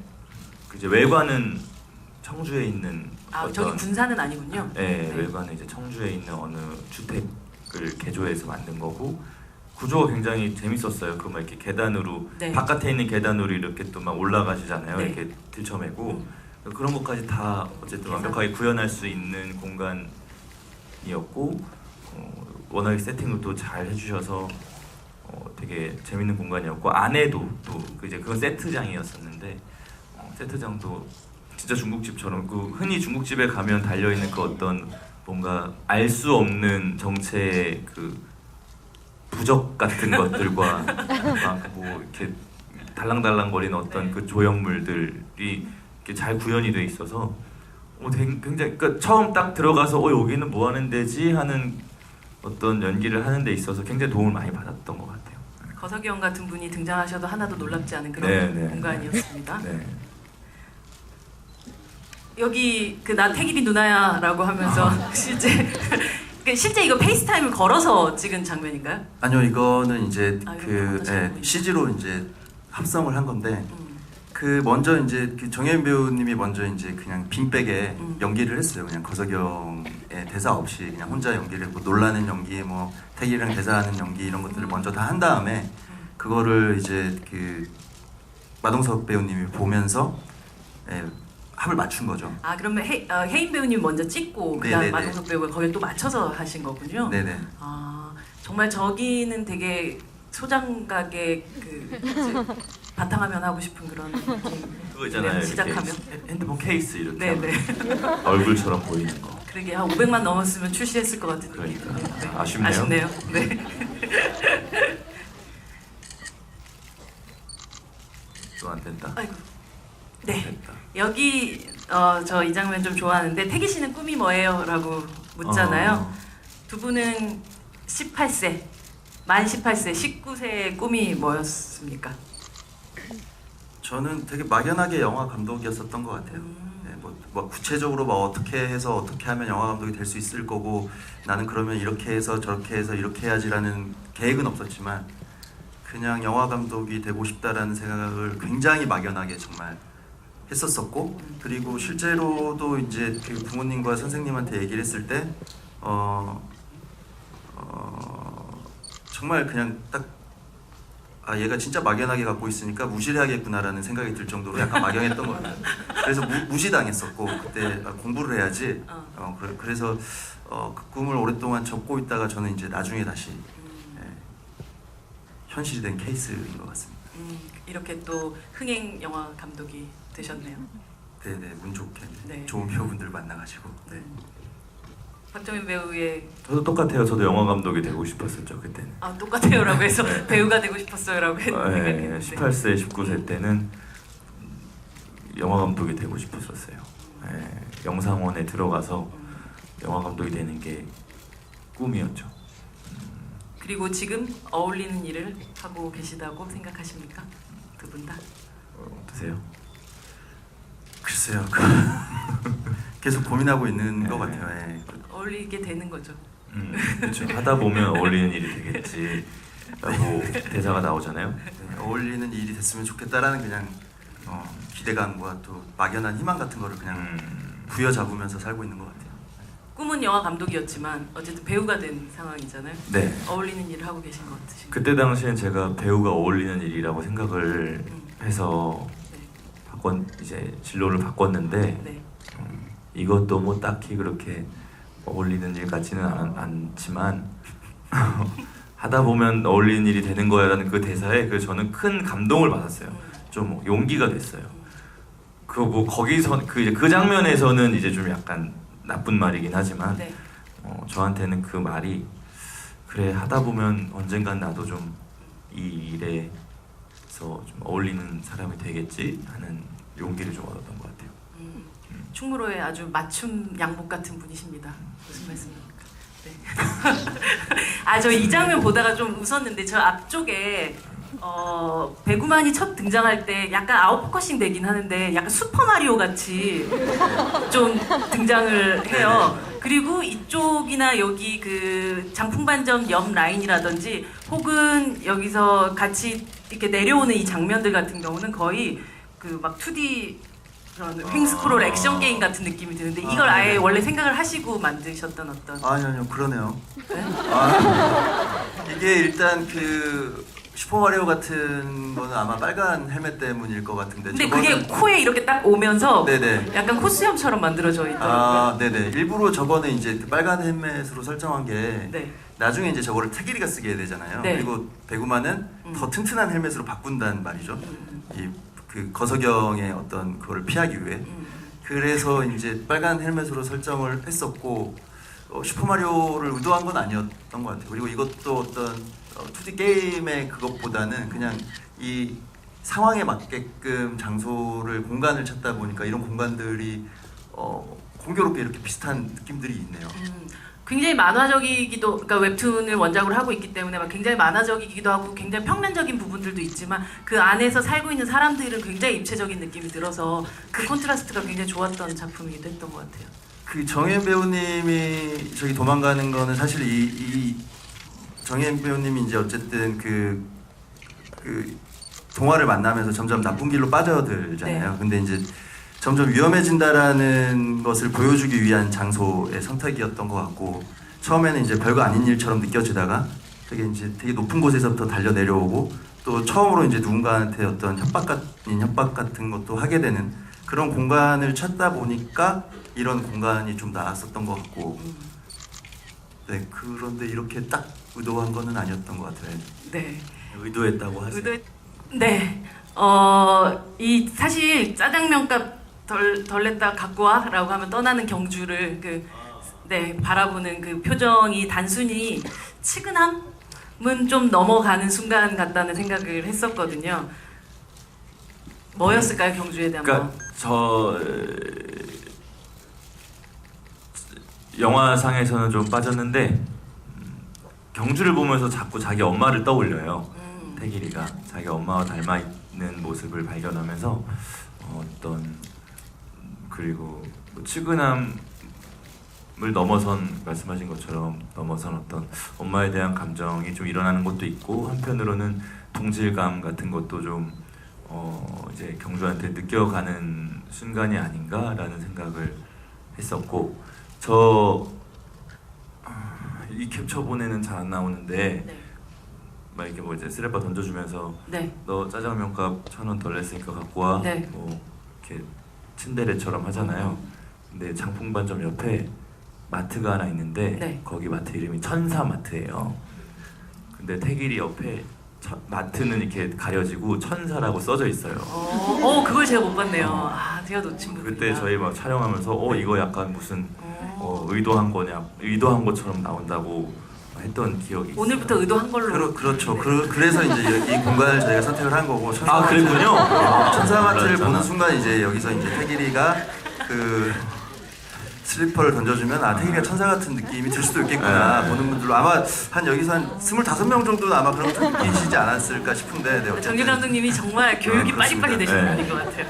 이제 외관은 청주에 있는 저기 군산은 아니군요. 네, 네. 외관은 이제 청주에 있는 어느 주택을 개조해서 만든 거고, 구조가 굉장히 재밌었어요. 그 막 이렇게 계단으로 네. 바깥에 있는 계단으로 이렇게 또 막 올라가시잖아요. 네. 이렇게 들쳐매고 그런 것까지 다 어쨌든 완벽하게 구현할 수 있는 공간이었고, 워낙에 세팅을 또 잘 해주셔서 되게 재밌는 공간이었고, 안에도 또 이제 그건 세트장이었었는데 세트장도 진짜 중국집처럼 그 흔히 중국집에 가면 달려 있는 그 어떤 뭔가 알 수 없는 정체의 그 부적 같은 것들과 막 뭐 이렇게 달랑달랑거리는 어떤 그 조형물들이 이렇게 잘 구현이 돼 있어서 굉장히 그러니까 처음 딱 들어가서 여기는 뭐 하는 데지 하는 어떤 연기를 하는 데 있어서 굉장히 도움을 많이 받았던 것 같아요. 거석이 형 같은 분이 등장하셔도 하나도 놀랍지 않은 그런 네, 네. 공간이었습니다. 네. 여기 그 나 태길이 누나야라고 하면서 실제 이거 페이스타임을 걸어서 찍은 장면인가요? 아니요, 이거는 이제 이건 그 먼저 보이죠. CG로 이제 합성을 한 건데 그 먼저 이제 그 정혜인 배우님이 먼저 이제 그냥 빈백에 연기를 했어요. 그냥 거석이 형의 대사 없이 그냥 혼자 연기를 했고, 놀라는 연기, 뭐 태길이랑 대사하는 연기 이런 것들을 먼저 다 한 다음에 그거를 이제 그 마동석 배우님이 보면서 합을 맞춘 거죠. 그러면 혜인 배우님 먼저 찍고 그다음 네네네. 마동석 배우가 거기를 또 맞춰서 하신 거군요. 네네. 정말 저기는 되게 소장각의 그 이제 바탕화면 하고 싶은 그런 느낌. 그거 있잖아요. 시작하면. 이렇게 핸드폰 케이스 이렇게 네네. 하면 얼굴처럼 보이는 거. 그러게 한 500만 넘었으면 출시했을 것 같은 느낌. 그러니까. 아쉽네요. 아쉽네요. 네. 또 안 된다. 아이고. 네. 됐다. 여기 저 이 장면 좀 좋아하는데 태기 씨는 꿈이 뭐예요? 라고 묻잖아요. 두 분은 18세, 만 18세, 19세의 꿈이 뭐였습니까? 저는 되게 막연하게 영화 감독이었었던 것 같아요. 네, 뭐 구체적으로 뭐 어떻게 해서 어떻게 하면 영화 감독이 될 수 있을 거고, 나는 그러면 이렇게 해서 저렇게 해서 이렇게 해야지라는 계획은 없었지만 그냥 영화 감독이 되고 싶다라는 생각을 굉장히 막연하게 정말 했었었고, 그리고 실제로도 이제 그 부모님과 선생님한테 얘기를 했을 때 정말 그냥 딱 얘가 진짜 막연하게 갖고 있으니까 무시를 해야겠구나라는 생각이 들 정도로 약간 막연했던 것 같아요. 그래서 무시당했었고, 그때 공부를 해야지. 그래서 그 꿈을 오랫동안 접고 있다가 저는 이제 나중에 다시 현실이 된 케이스인 것 같습니다. 이렇게 또 흥행 영화 감독이 되셨네요. 네네, 운 좋게 네. 좋은 배우분들 만나가지고. 네. 박정민 배우의 저도 똑같아요. 저도 영화 감독이 되고 싶었었죠 그때는. 똑같아요라고 해서 배우가 되고 싶었어요라고 했는데. 네, 18세, 19세 때는 영화 감독이 되고 싶었었어요. 네, 영상원에 들어가서 영화 감독이 되는 게 꿈이었죠. 그리고 지금 어울리는 일을 하고 계시다고 생각하십니까? 두 분 다? 어떠세요? 글쎄요, 계속 고민하고 있는 것 같아요. 예. 어울리게 되는 거죠. 그렇죠. 하다 보면 어울리는 일이 되겠지 라고 대사가 나오잖아요. 네, 어울리는 일이 됐으면 좋겠다라는 그냥 기대감과 또 막연한 희망 같은 거를 그냥 부여잡으면서 살고 있는 것 같아요. 꿈은 영화 감독이었지만 어쨌든 배우가 된 상황이잖아요. 네. 어울리는 일을 하고 계신 것 같으신가요? 그때 당시엔 제가 배우가 어울리는 일이라고 생각을 해서 네. 이제 진로를 바꿨는데 네. 이것도 뭐 딱히 그렇게 어울리는 일 같지는 않지만 하다 보면 어울리는 일이 되는 거야라는 그 대사에 그 저는 큰 감동을 받았어요. 좀 용기가 됐어요. 그 뭐 거기서 그 장면에서는 이제 좀 약간 나쁜 말이긴 하지만 네. 저한테는 그 말이 그래 하다 보면 언젠간 나도 좀 이 일에서 좀 어울리는 사람이 되겠지 하는 용기를 좀 얻었던 것 같아요. 충무로의 아주 맞춤 양복 같은 분이십니다. 무슨 말씀입니까? 네. 아, 저 이 장면 보다가 좀 웃었는데 저 앞쪽에 배구만이 첫 등장할 때 약간 아웃포커싱 되긴 하는데 약간 슈퍼 마리오 같이 좀 등장을 해요. 그리고 이쪽이나 여기 그 장풍반점 옆 라인이라든지 혹은 여기서 같이 이렇게 내려오는 이 장면들 같은 경우는 거의 그 막 2D 그런 횡스크롤 액션 게임 같은 느낌이 드는데 이걸 아예 네. 원래 생각을 하시고 만드셨던 어떤 아니요 그러네요. 네? 이게 일단 그 슈퍼마리오 같은 거는 아마 빨간 헬멧 때문일 것 같은데. 근데 그게 코에 이렇게 딱 오면서 네네. 약간 코수염처럼 만들어져 있더라고요. 아 네네. 일부러 저거는 이제 그 빨간 헬멧으로 설정한 게 네. 나중에 이제 저거를 태길이가 쓰게 되잖아요. 네. 그리고 배구만은 더 튼튼한 헬멧으로 바꾼단 말이죠. 이 그 거석영의 어떤 그거를 피하기 위해. 그래서 이제 빨간 헬멧으로 설정을 했었고 슈퍼마리오를 의도한 건 아니었던 것 같아요. 그리고 이것도 어떤 2D 게임의 그것보다는 그냥 이 상황에 맞게끔 장소를 공간을 찾다 보니까 이런 공간들이 공교롭게 이렇게 비슷한 느낌들이 있네요. 굉장히 만화적이기도, 그러니까 웹툰을 원작으로 하고 있기 때문에 막 굉장히 만화적이기도 하고 굉장히 평면적인 부분들도 있지만 그 안에서 살고 있는 사람들은 굉장히 입체적인 느낌이 들어서 그 콘트라스트가 굉장히 좋았던 작품이기도 했던 것 같아요. 그 정혜인 배우님이 저기 도망가는 거는 사실 이 정혜인 배우님이 이제 어쨌든 그 동화를 만나면서 점점 나쁜 길로 빠져들잖아요. 네. 근데 이제 점점 위험해진다라는 것을 보여주기 위한 장소의 선택이었던 것 같고 처음에는 이제 별거 아닌 일처럼 느껴지다가 되게 높은 곳에서부터 달려 내려오고 또 처음으로 이제 누군가한테 어떤 협박 같은 것도 하게 되는 그런 공간을 찾다 보니까 이런 공간이 좀 나왔었던 것 같고 네 그런데 이렇게 딱 의도한 거는 아니었던 것 같아요. 네. 의도했다고 하세요. 네. 이 사실 짜장면값 덜 냈다 갖고 와라고 하면 떠나는 경주를 바라보는 그 표정이 단순히 치근함은 좀 넘어가는 순간 같다는 생각을 했었거든요. 뭐였을까요, 경주에 대한 그러니까 저 영화상에서는 좀 빠졌는데 경주를 보면서 자꾸 자기 엄마를 떠올려요. 태길이가 자기 엄마와 닮아 있는 모습을 발견하면서 어떤 그리고 뭐 측은함을 넘어선 말씀하신 것처럼 넘어선 어떤 엄마에 대한 감정이 좀 일어나는 것도 있고 한편으로는 동질감 같은 것도 좀 이제 경주한테 느껴가는 순간이 아닌가라는 생각을 했었고 이 캡처본에는 잘 안 나오는데 네. 막 이렇게 뭐 이제 쓰레빠 던져주면서 네. 너 짜장면값 1,000원 덜 냈으니까 갖고 와. 네. 뭐 이렇게 츤데레처럼 하잖아요. 근데 장풍반점 옆에 마트가 하나 있는데 네. 거기 마트 이름이 천사마트예요. 근데 태길이 옆에 마트는 이렇게 가려지고 천사라고 써져 있어요. 그걸 제가 못 봤네요. 아, 제가 놓친 부분이다. 그때 저희 막 촬영하면서 이거 약간 무슨 의도한 의도한 것처럼 나온다고 했던 기억이 있어요. 오늘부터 의도한 걸로. 그렇죠. 그래서 이제 이 공간을 저희가 선택을 한 거고. 그랬군요. 천사마트를 몰랐잖아. 보는 순간 이제 여기서 이제 태길이가 그 슬리퍼를 던져주면 태길이가 천사 같은 느낌이 들 수도 있겠구나. 보는 분들로 아마 여기서 한 25명 정도는 아마 그런 거 느끼시지 않았을까 싶은데. 네, 어쨌든. 정규 감독님이 정말 교육이 그렇습니다. 빨리빨리 되시는 네. 분인 것 같아요.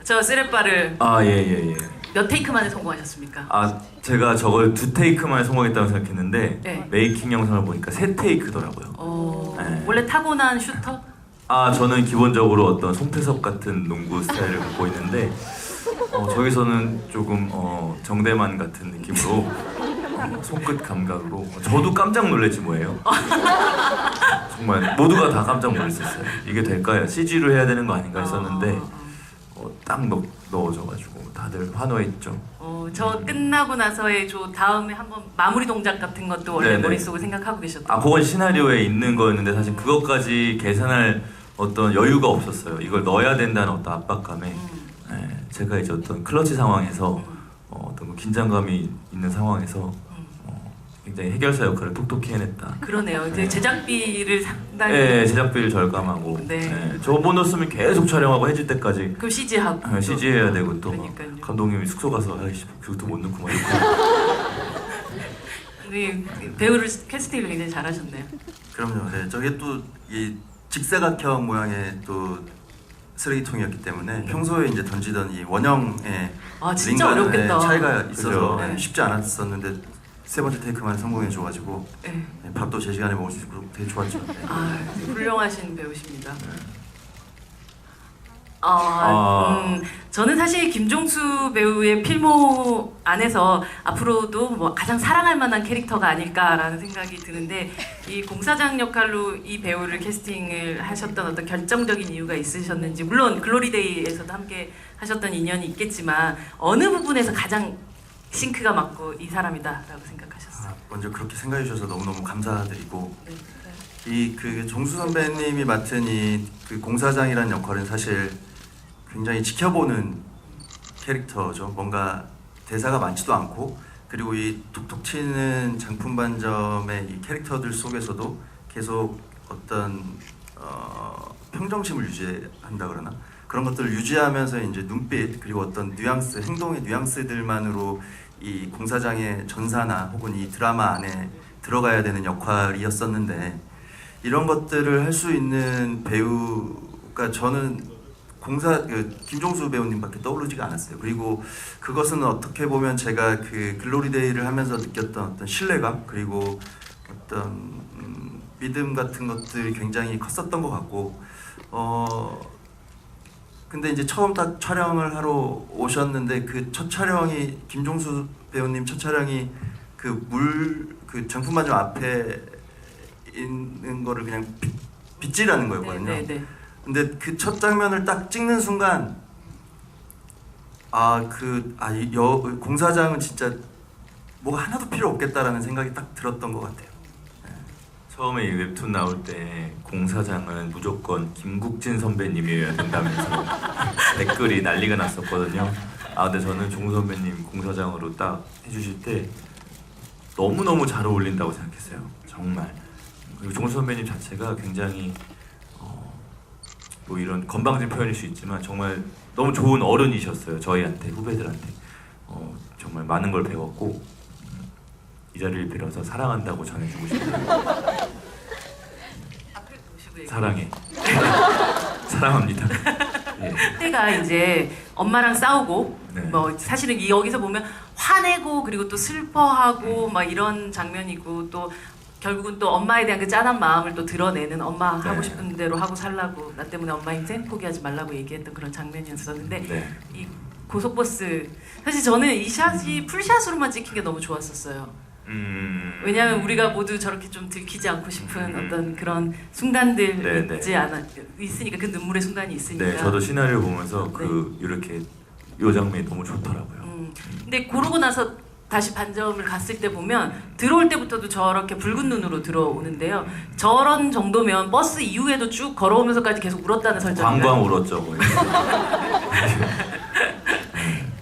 저 쓰레빠를 예. 몇 테이크 만에 성공하셨습니까? 제가 저걸 2테이크만에 성공했다고 생각했는데 네. 메이킹 영상을 보니까 3테이크더라고요. 네. 원래 타고난 슈터? 저는 기본적으로 어떤 송태섭 같은 농구 스타일을 갖고 있는데 저기서는 조금 정대만 같은 느낌으로 손끝 감각으로 저도 깜짝 놀랐지 뭐예요. 정말 모두가 다 깜짝 놀랐었어요. 이게 될까요? CG로 해야 되는 거 아닌가 했었는데 딱 넣어줘가지고 다들 환호했죠. 저 끝나고 나서의 저 다음에 한번 마무리 동작 같은 것도 원래 네네. 머릿속에 생각하고 계셨던 그건 시나리오에 있는 거였는데 사실 그것까지 계산할 어떤 여유가 없었어요. 이걸 넣어야 된다는 어떤 압박감에 네, 제가 이제 어떤 클러치 상황에서 어떤 그 긴장감이 있는 상황에서 굉장히 해결사 역할을 톡톡히 해냈다. 그러네요. 이제 네. 제작비를 상당히 네, 제작비를 절감하고 네. 저번 넣었으면 계속 촬영하고 해질 때까지 그 CG하고 CG 해야 되고 또 막 그러니까요. 감독님이 숙소 가서 아이씨 그것도 못 넣고 막 이렇게 네, 배우를 캐스팅을 굉장히 잘하셨네요. 그럼요. 네, 저게 또 이 직사각형 모양의 또 쓰레기통이었기 때문에 평소에 이제 던지던 이 원형의 진짜 링과의 어렵겠다. 차이가 있어서 그죠? 네. 쉽지 않았었는데 세 번째 테이크만 성공해줘가지고 네. 밥도 제 시간에 먹을 수 있고 되게 좋았죠. 네. 훌륭하신 배우십니다. 저는 사실 김종수 배우의 필모 안에서 앞으로도 뭐 가장 사랑할 만한 캐릭터가 아닐까라는 생각이 드는데 이 공사장 역할로 이 배우를 캐스팅을 하셨던 어떤 결정적인 이유가 있으셨는지 물론 글로리데이에서도 함께 하셨던 인연이 있겠지만 어느 부분에서 가장 싱크가 맞고 이 사람이다라고 생각하셨어요? 먼저 그렇게 생각해 주셔서 너무너무 감사드리고 네. 이 그 종수 선배님이 맡은 이 그 공사장이라는 역할은 사실 굉장히 지켜보는 캐릭터죠. 뭔가 대사가 많지도 않고 그리고 이 툭툭 치는 장품 반점의 이 캐릭터들 속에서도 계속 어떤 평정심을 유지한다 그러나 그런 것들을 유지하면서 이제 눈빛 그리고 어떤 뉘앙스, 행동의 뉘앙스들만으로 이 공사장의 전사나 혹은 이 드라마 안에 들어가야 되는 역할이었었는데 이런 것들을 할 수 있는 배우가 저는 김종수 배우님밖에 떠오르지가 않았어요. 그리고 그것은 어떻게 보면 제가 그 글로리데이를 하면서 느꼈던 어떤 신뢰감 그리고 어떤 믿음 같은 것들이 굉장히 컸었던 것 같고 근데 이제 처음 딱 촬영을 하러 오셨는데 그 첫 촬영이 김종수 배우님 첫 촬영이 그 장품 반점 앞에 있는 거를 그냥 빗질하는 거였거든요. 네. 근데 그 첫 장면을 딱 찍는 순간 공사장은 진짜 뭐가 하나도 필요 없겠다라는 생각이 딱 들었던 것 같아요. 처음에 이 웹툰 나올 때 공사장은 무조건 김국진 선배님이어야 된다면서 댓글이 난리가 났었거든요. 근데 저는 종수 선배님 공사장으로 딱 해주실 때 너무너무 잘 어울린다고 생각했어요. 정말. 그리고 종수 선배님 자체가 굉장히 뭐 이런 건방진 표현일 수 있지만 정말 너무 좋은 어른이셨어요. 저희한테, 후배들한테. 정말 많은 걸 배웠고 이 자리를 빌어서 사랑한다고 전해주고 싶어요. 사랑해. 사랑합니다. 예. 그때가 이제 엄마랑 싸우고 네. 뭐 사실은 여기서 보면 화내고 그리고 또 슬퍼하고 막 이런 장면이고 또 결국은 또 엄마에 대한 그 짠한 마음을 또 드러내는 엄마 하고 네. 싶은 대로 하고 살라고 나 때문에 엄마 인생 포기하지 말라고 얘기했던 그런 장면이었었는데 네. 이 고속버스 사실 저는 이 샷이 풀샷으로만 찍힌 게 너무 좋았었어요. 왜냐하면 우리가 모두 저렇게 좀 들키지 않고 싶은 어떤 그런 순간들 네, 있으니까 그 눈물의 순간이 있으니까. 네, 저도 시나리오 보면서 이렇게 요 장면이 너무 좋더라고요. 근데 그러고 나서 다시 반점을 갔을 때 보면 들어올 때부터도 저렇게 붉은 눈으로 들어오는데요. 저런 정도면 버스 이후에도 쭉 걸어오면서까지 계속 울었다는 설정이에요. 광광 울었죠. 거의.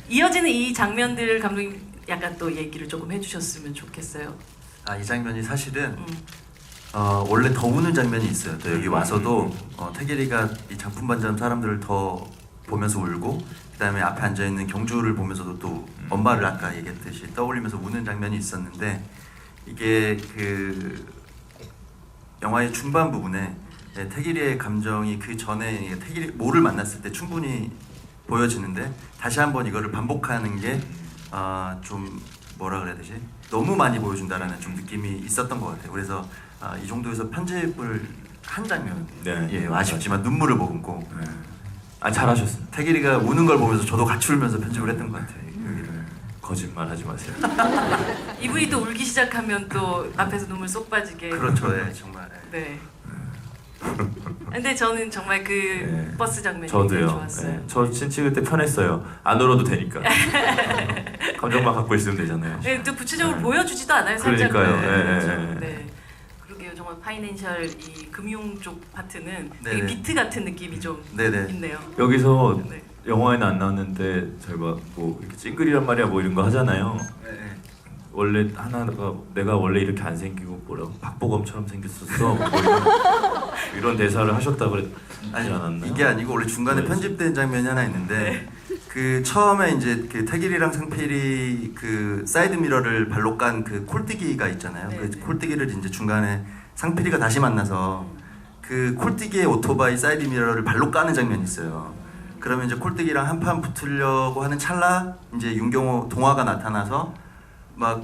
이어지는 이 장면들 감독님 약간 또 얘기를 조금 해주셨으면 좋겠어요. 이 장면이 사실은 원래 더 우는 장면이 있어요. 또 여기 와서도 태길이가 이 장품 반점 사람들을 더 보면서 울고 그다음에 앞에 앉아 있는 경주를 보면서도 또 엄마를 아까 얘기했듯이 떠올리면서 우는 장면이 있었는데 이게 그 영화의 중반 부분에 태길이의 감정이 그 전에 모를 만났을 때 충분히 보여지는데 다시 한번 이거를 반복하는 게 좀 뭐라 그래야 되지? 너무 많이 보여준다라는 좀 느낌이 있었던 것 같아요. 그래서 이 정도에서 편집을 한 장면, 아쉽지만 눈물을 머금고 잘하셨습니다. 태길이가 우는 걸 보면서 저도 같이 울면서 편집을 했던 것 같아요. 여기를. 거짓말 하지 마세요. 이분이 또 울기 시작하면 또 앞에서 눈물 쏙 빠지게. 그렇죠, 정말. 네. 근데 저는 정말 그 네. 버스 장면이 굉장히 저도요. 좋았어요. 네. 저 찍을 때 편했어요. 안 울어도 되니까. 감정만 갖고 있으면 되잖아요. 네, 또 구체적으로 네. 보여주지도 않아요. 살짝. 그러니까요. 네, 네, 그렇죠. 네, 네. 네. 그러게요. 정말 파이낸셜 이 금융 쪽 파트는 되게 네네. 비트 같은 느낌이 좀 네네. 있네요. 여기서 네. 영화에는 안 나왔는데 저희가 뭐 이렇게 찡그리란 말이야 뭐 이런 거 하잖아요. 네, 네. 원래 하나가 내가 원래 이렇게 안 생기고 뭐라고 박보검처럼 생겼었어. 뭐 이런 대사를 하셨다 그랬지 않았나요? 이게 아니고 원래 중간에 네. 편집된 장면이 하나 있는데 그 처음에 이제 그 태길이랑 상필이 그 사이드 미러를 발로 깐 그 콜뜨기가 있잖아요. 네, 그 네. 콜뜨기를 이제 중간에 상필이가 다시 만나서 그 콜뜨기의 오토바이 사이드 미러를 발로 까는 장면이 있어요. 그러면 이제 콜뜨기랑 한판 붙으려고 하는 찰나 이제 윤경호 동화가 나타나서 막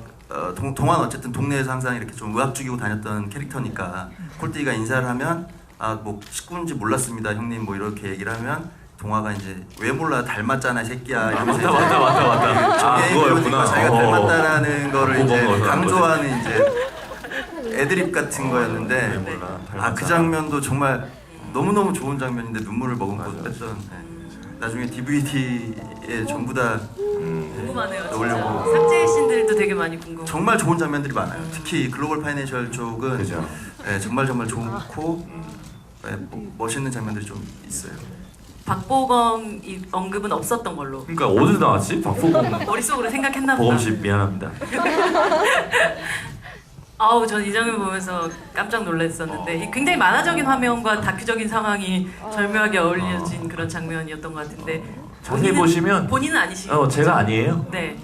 동화는 어쨌든 동네에서 항상 이렇게 좀 의학 죽이고 다녔던 캐릭터니까 콜뜨기가 인사를 하면 아 뭐 식구인지 몰랐습니다 형님 뭐 이렇게 얘기를 하면 동화가 이제 왜 몰라 닮았잖아 이 새끼야 이러면서 이제 맞다. 아, 그거였구나. 자기가 닮았다라는 거를 이제 그거 먹어서 강조하는 이제 애드립 같은 거였는데 몰라, 아 그 장면도 정말 너무너무 좋은 장면인데 눈물을 머금고 맞아. 뺐던 나중에 DVD에 전부 다 궁금하네요. 넣으려고. 진짜. 삭제 씬들도 되게 많이 궁금해요. 정말 좋은 장면들이 많아요. 특히 글로벌 파이낸셜 쪽은 그죠. 예, 정말 좋고 예, 멋있는 장면들이 좀 있어요. 박보검 이 언급은 없었던 걸로 그러니까 어디서 나왔지? 박보검 머릿속으로 생각했나 보다. 보검씨 미안합니다. 아우 전 이 장면 보면서 깜짝 놀랐었는데 굉장히 만화적인 화면과 다큐적인 상황이 절묘하게 어울려진 그런 장면이었던 것 같은데 자세히 보시면 본인은 아니시죠? 제가 아니에요. 네.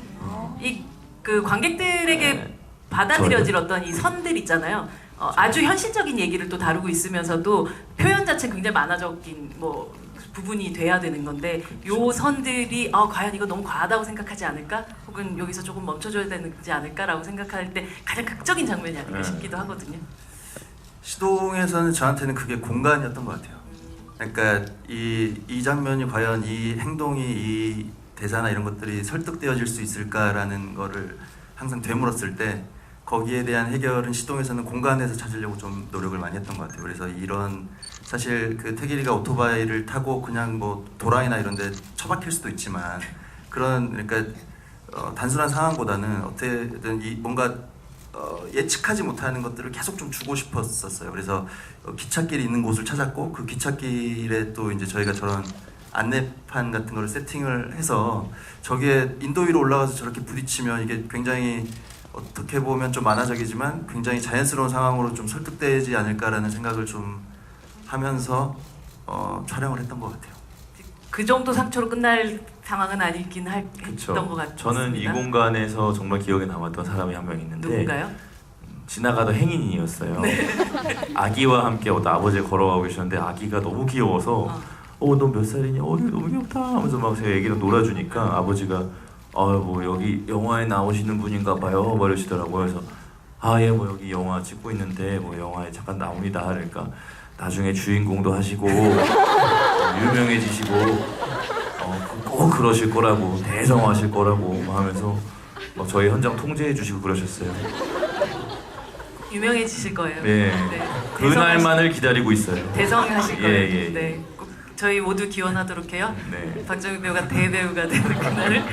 이 그 관객들에게 네. 받아들여질 어떤 이 선들 있잖아요. 아주 현실적인 얘기를 또 다루고 있으면서도 표현 자체 굉장히 만화적인 뭐 부분이 돼야 되는 건데 요 선들이 과연 이거 너무 과하다고 생각하지 않을까? 혹은 여기서 조금 멈춰줘야 되지 않을까라고 생각할 때 가장 극적인 장면이 아닐까 네. 싶기도 하거든요. 시동에서는 저한테는 그게 공간이었던 것 같아요. 그러니까 이 장면이 과연 이 행동이 이 대사나 이런 것들이 설득되어질 수 있을까라는 거를 항상 되물었을 때 거기에 대한 해결은 시동에서는 공간에서 찾으려고 좀 노력을 많이 했던 것 같아요. 그래서 이런 사실 그 태길이가 오토바이를 타고 그냥 뭐 도랑이나 이런 데 처박힐 수도 있지만 그런 그러니까 단순한 상황보다는 어떻게든 이 뭔가 예측하지 못하는 것들을 계속 좀 주고 싶었었어요. 그래서 기찻길이 있는 곳을 찾았고 그 기찻길에 또 이제 저희가 저런 안내판 같은 걸 세팅을 해서 저기에 인도 위로 올라가서 저렇게 부딪히면 이게 굉장히 어떻게 보면 좀 만화적이지만 굉장히 자연스러운 상황으로 좀 설득되지 않을까라는 생각을 좀 하면서 촬영을 했던 것 같아요. 그 정도 상처로 끝날 상황은 아니긴 그쵸. 했던 것 같습니다. 저는 이 공간에서 정말 기억에 남았던 사람이 한 명 있는데 누군가요? 지나가던 행인이었어요. 네. 아기와 함께 아버지가 걸어가고 계셨는데 아기가 너무 귀여워서 너 몇 살이냐? 너무 귀엽다 하면서 막 제가 애기랑 놀아주니까 아버지가 뭐 여기 영화에 나오시는 분인가 봐요 뭐 이러시더라고요. 그래서 예 뭐 여기 영화 찍고 있는데 뭐 영화에 잠깐 나옵니다. 그러니까 나중에 주인공도 하시고 유명해지시고 꼭 그러실 거라고 대성하실 거라고 하면서 저희 현장 통제해 주시고 그러셨어요. 유명해지실 거예요. 네. 그날만을 기다리고 있어요. 대성하실 거예요. 예. 네. 꼭 저희 모두 기원하도록 해요. 네. 박정희 배우가 대배우가 되는 그날을.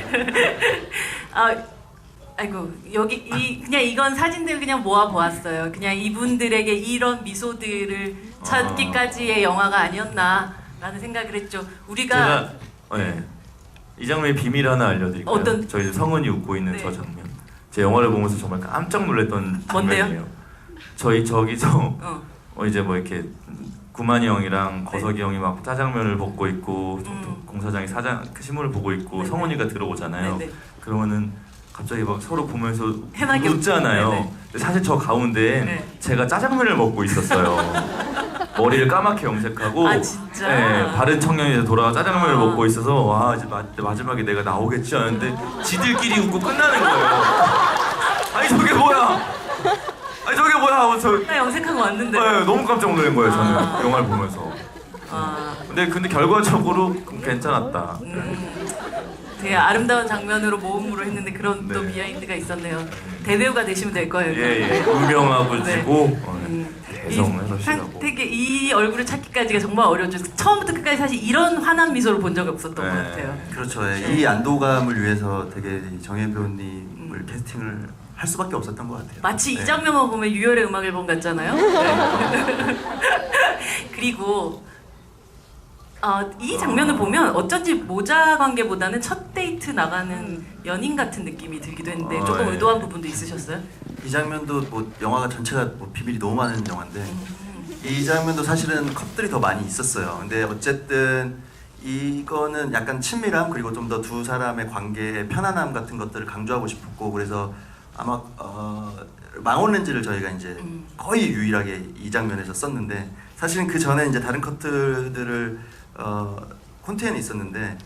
아이고 여기 그냥 이건 사진들 그냥 모아 보았어요. 그냥 이분들에게 이런 미소들을 찾기까지의 영화가 아니었나라는 생각을 했죠. 우리가 제가 이 장면의 비밀 하나 알려드릴까요? 어떤- 저희 성은이 웃고 있는 네. 저 장면. 제 영화를 보면서 정말 깜짝 놀랐던 뭔데요? 장면이에요. 저희 저기서 이제 뭐 이렇게 구만이 형이랑 거석이 형이 막 짜장면을 먹고 있고 공사장이 시물을 보고 있고 네네. 성훈이가 들어오잖아요. 네네. 그러면은 갑자기 막 서로 보면서 해맑게 웃잖아요. 네네. 근데 사실 저 가운데 네. 제가 짜장면을 먹고 있었어요. 머리를 까맣게 염색하고 아, 진짜? 네, 바른 청년이 돌아와 짜장면을 아. 먹고 있어서 와 이제 마지막에 내가 나오겠지 하는데 지들끼리 웃고 끝나는 거예요. 아니 저게 뭐야? 아니 저게 뭐야? 나 염색하고 왔는데. 너무 깜짝 놀란 거예요 저는 아. 영화를 보면서. 근데 결과적으로 괜찮았다. 되게 아름다운 장면으로 모험으로 했는데 그런 또 네. 비하인드가 있었네요. 대배우가 되시면 될 거예요. 예. 유명하고 네. 지고 개성해서 시라고. 상택의 이 얼굴을 찾기까지가 정말 어려웠죠. 처음부터 끝까지 사실 이런 환한 미소를 본 적이 없었던 것 같아요. 그렇죠. 이 안도감을 위해서 되게 정혜 배우님을 캐스팅을 할 수밖에 없었던 것 같아요. 마치 네. 이 장면만 보면 유열의 음악 앨범 같잖아요. 그리고 이 장면을 보면 어쩐지 모자 관계보다는 첫 데이트 나가는 연인 같은 느낌이 들기도 했는데 조금 네. 의도한 부분도 있으셨어요? 이 장면도 뭐 영화가 전체가 뭐 비밀이 너무 많은 영화인데 이 장면도 사실은 컷들이 더 많이 있었어요. 근데 어쨌든 이거는 약간 친밀함 그리고 좀 더 두 사람의 관계의 편안함 같은 것들을 강조하고 싶었고 그래서 아마 망원 렌즈를 저희가 이제 거의 유일하게 이 장면에서 썼는데 사실은 그 전에 이제 다른 컷들을 콘티엔에 있었는데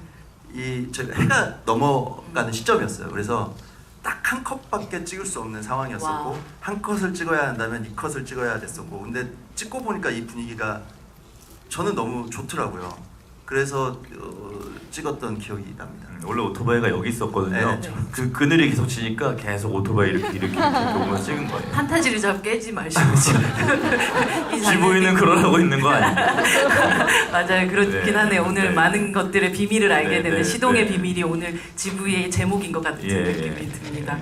저희가 해가 넘어가는 시점이었어요. 그래서 딱 한 컷밖에 찍을 수 없는 상황이었었고 와우. 한 컷을 찍어야 한다면 이 컷을 찍어야 됐었고 근데 찍고 보니까 이 분위기가 저는 너무 좋더라고요. 그래서 찍었던 기억이 납니다. 원래 오토바이가 여기 있었거든요. 네. 그늘이 계속 지니까 계속 오토바이 이렇게 오면서 찍은 거예요. 판타지를 잡 깨지 마시고 지금 이 지부인은 그러라고 있는 거 아니에요? 맞아요. 그렇긴 네. 하네요. 오늘 네. 많은 것들의 비밀을 알게 네, 되는 네, 시동의 네. 비밀이 오늘 지부의 제목인 것 같은 예, 느낌이 예. 듭니다.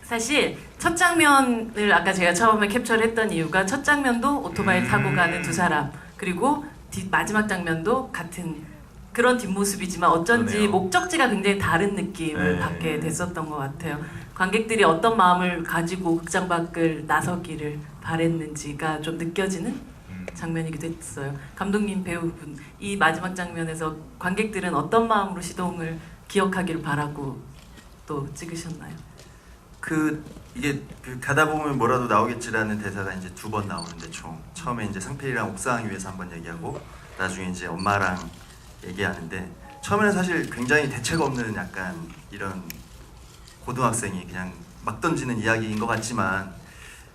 사실 첫 장면을 아까 제가 처음에 캡처를 했던 이유가 첫 장면도 오토바이를 타고 가는 두 사람 그리고 마지막 장면도 같은 그런 뒷모습이지만 어쩐지 그러네요. 목적지가 굉장히 다른 느낌을 네. 받게 됐었던 것 같아요. 관객들이 어떤 마음을 가지고 극장 밖을 나서기를 바랬는지가 좀 느껴지는 장면이기도 했어요. 감독님, 배우분, 이 마지막 장면에서 관객들은 어떤 마음으로 시동을 기억하기를 바라고 또 찍으셨나요? 이게 가다 보면 뭐라도 나오겠지라는 대사가 이제 2번 나오는데 처음에 이제 상필이랑 옥상 위에서 한번 얘기하고 나중에 이제 엄마랑 얘기하는데 처음에는 사실 굉장히 대책 없는 약간 이런 고등학생이 그냥 막 던지는 이야기인 것 같지만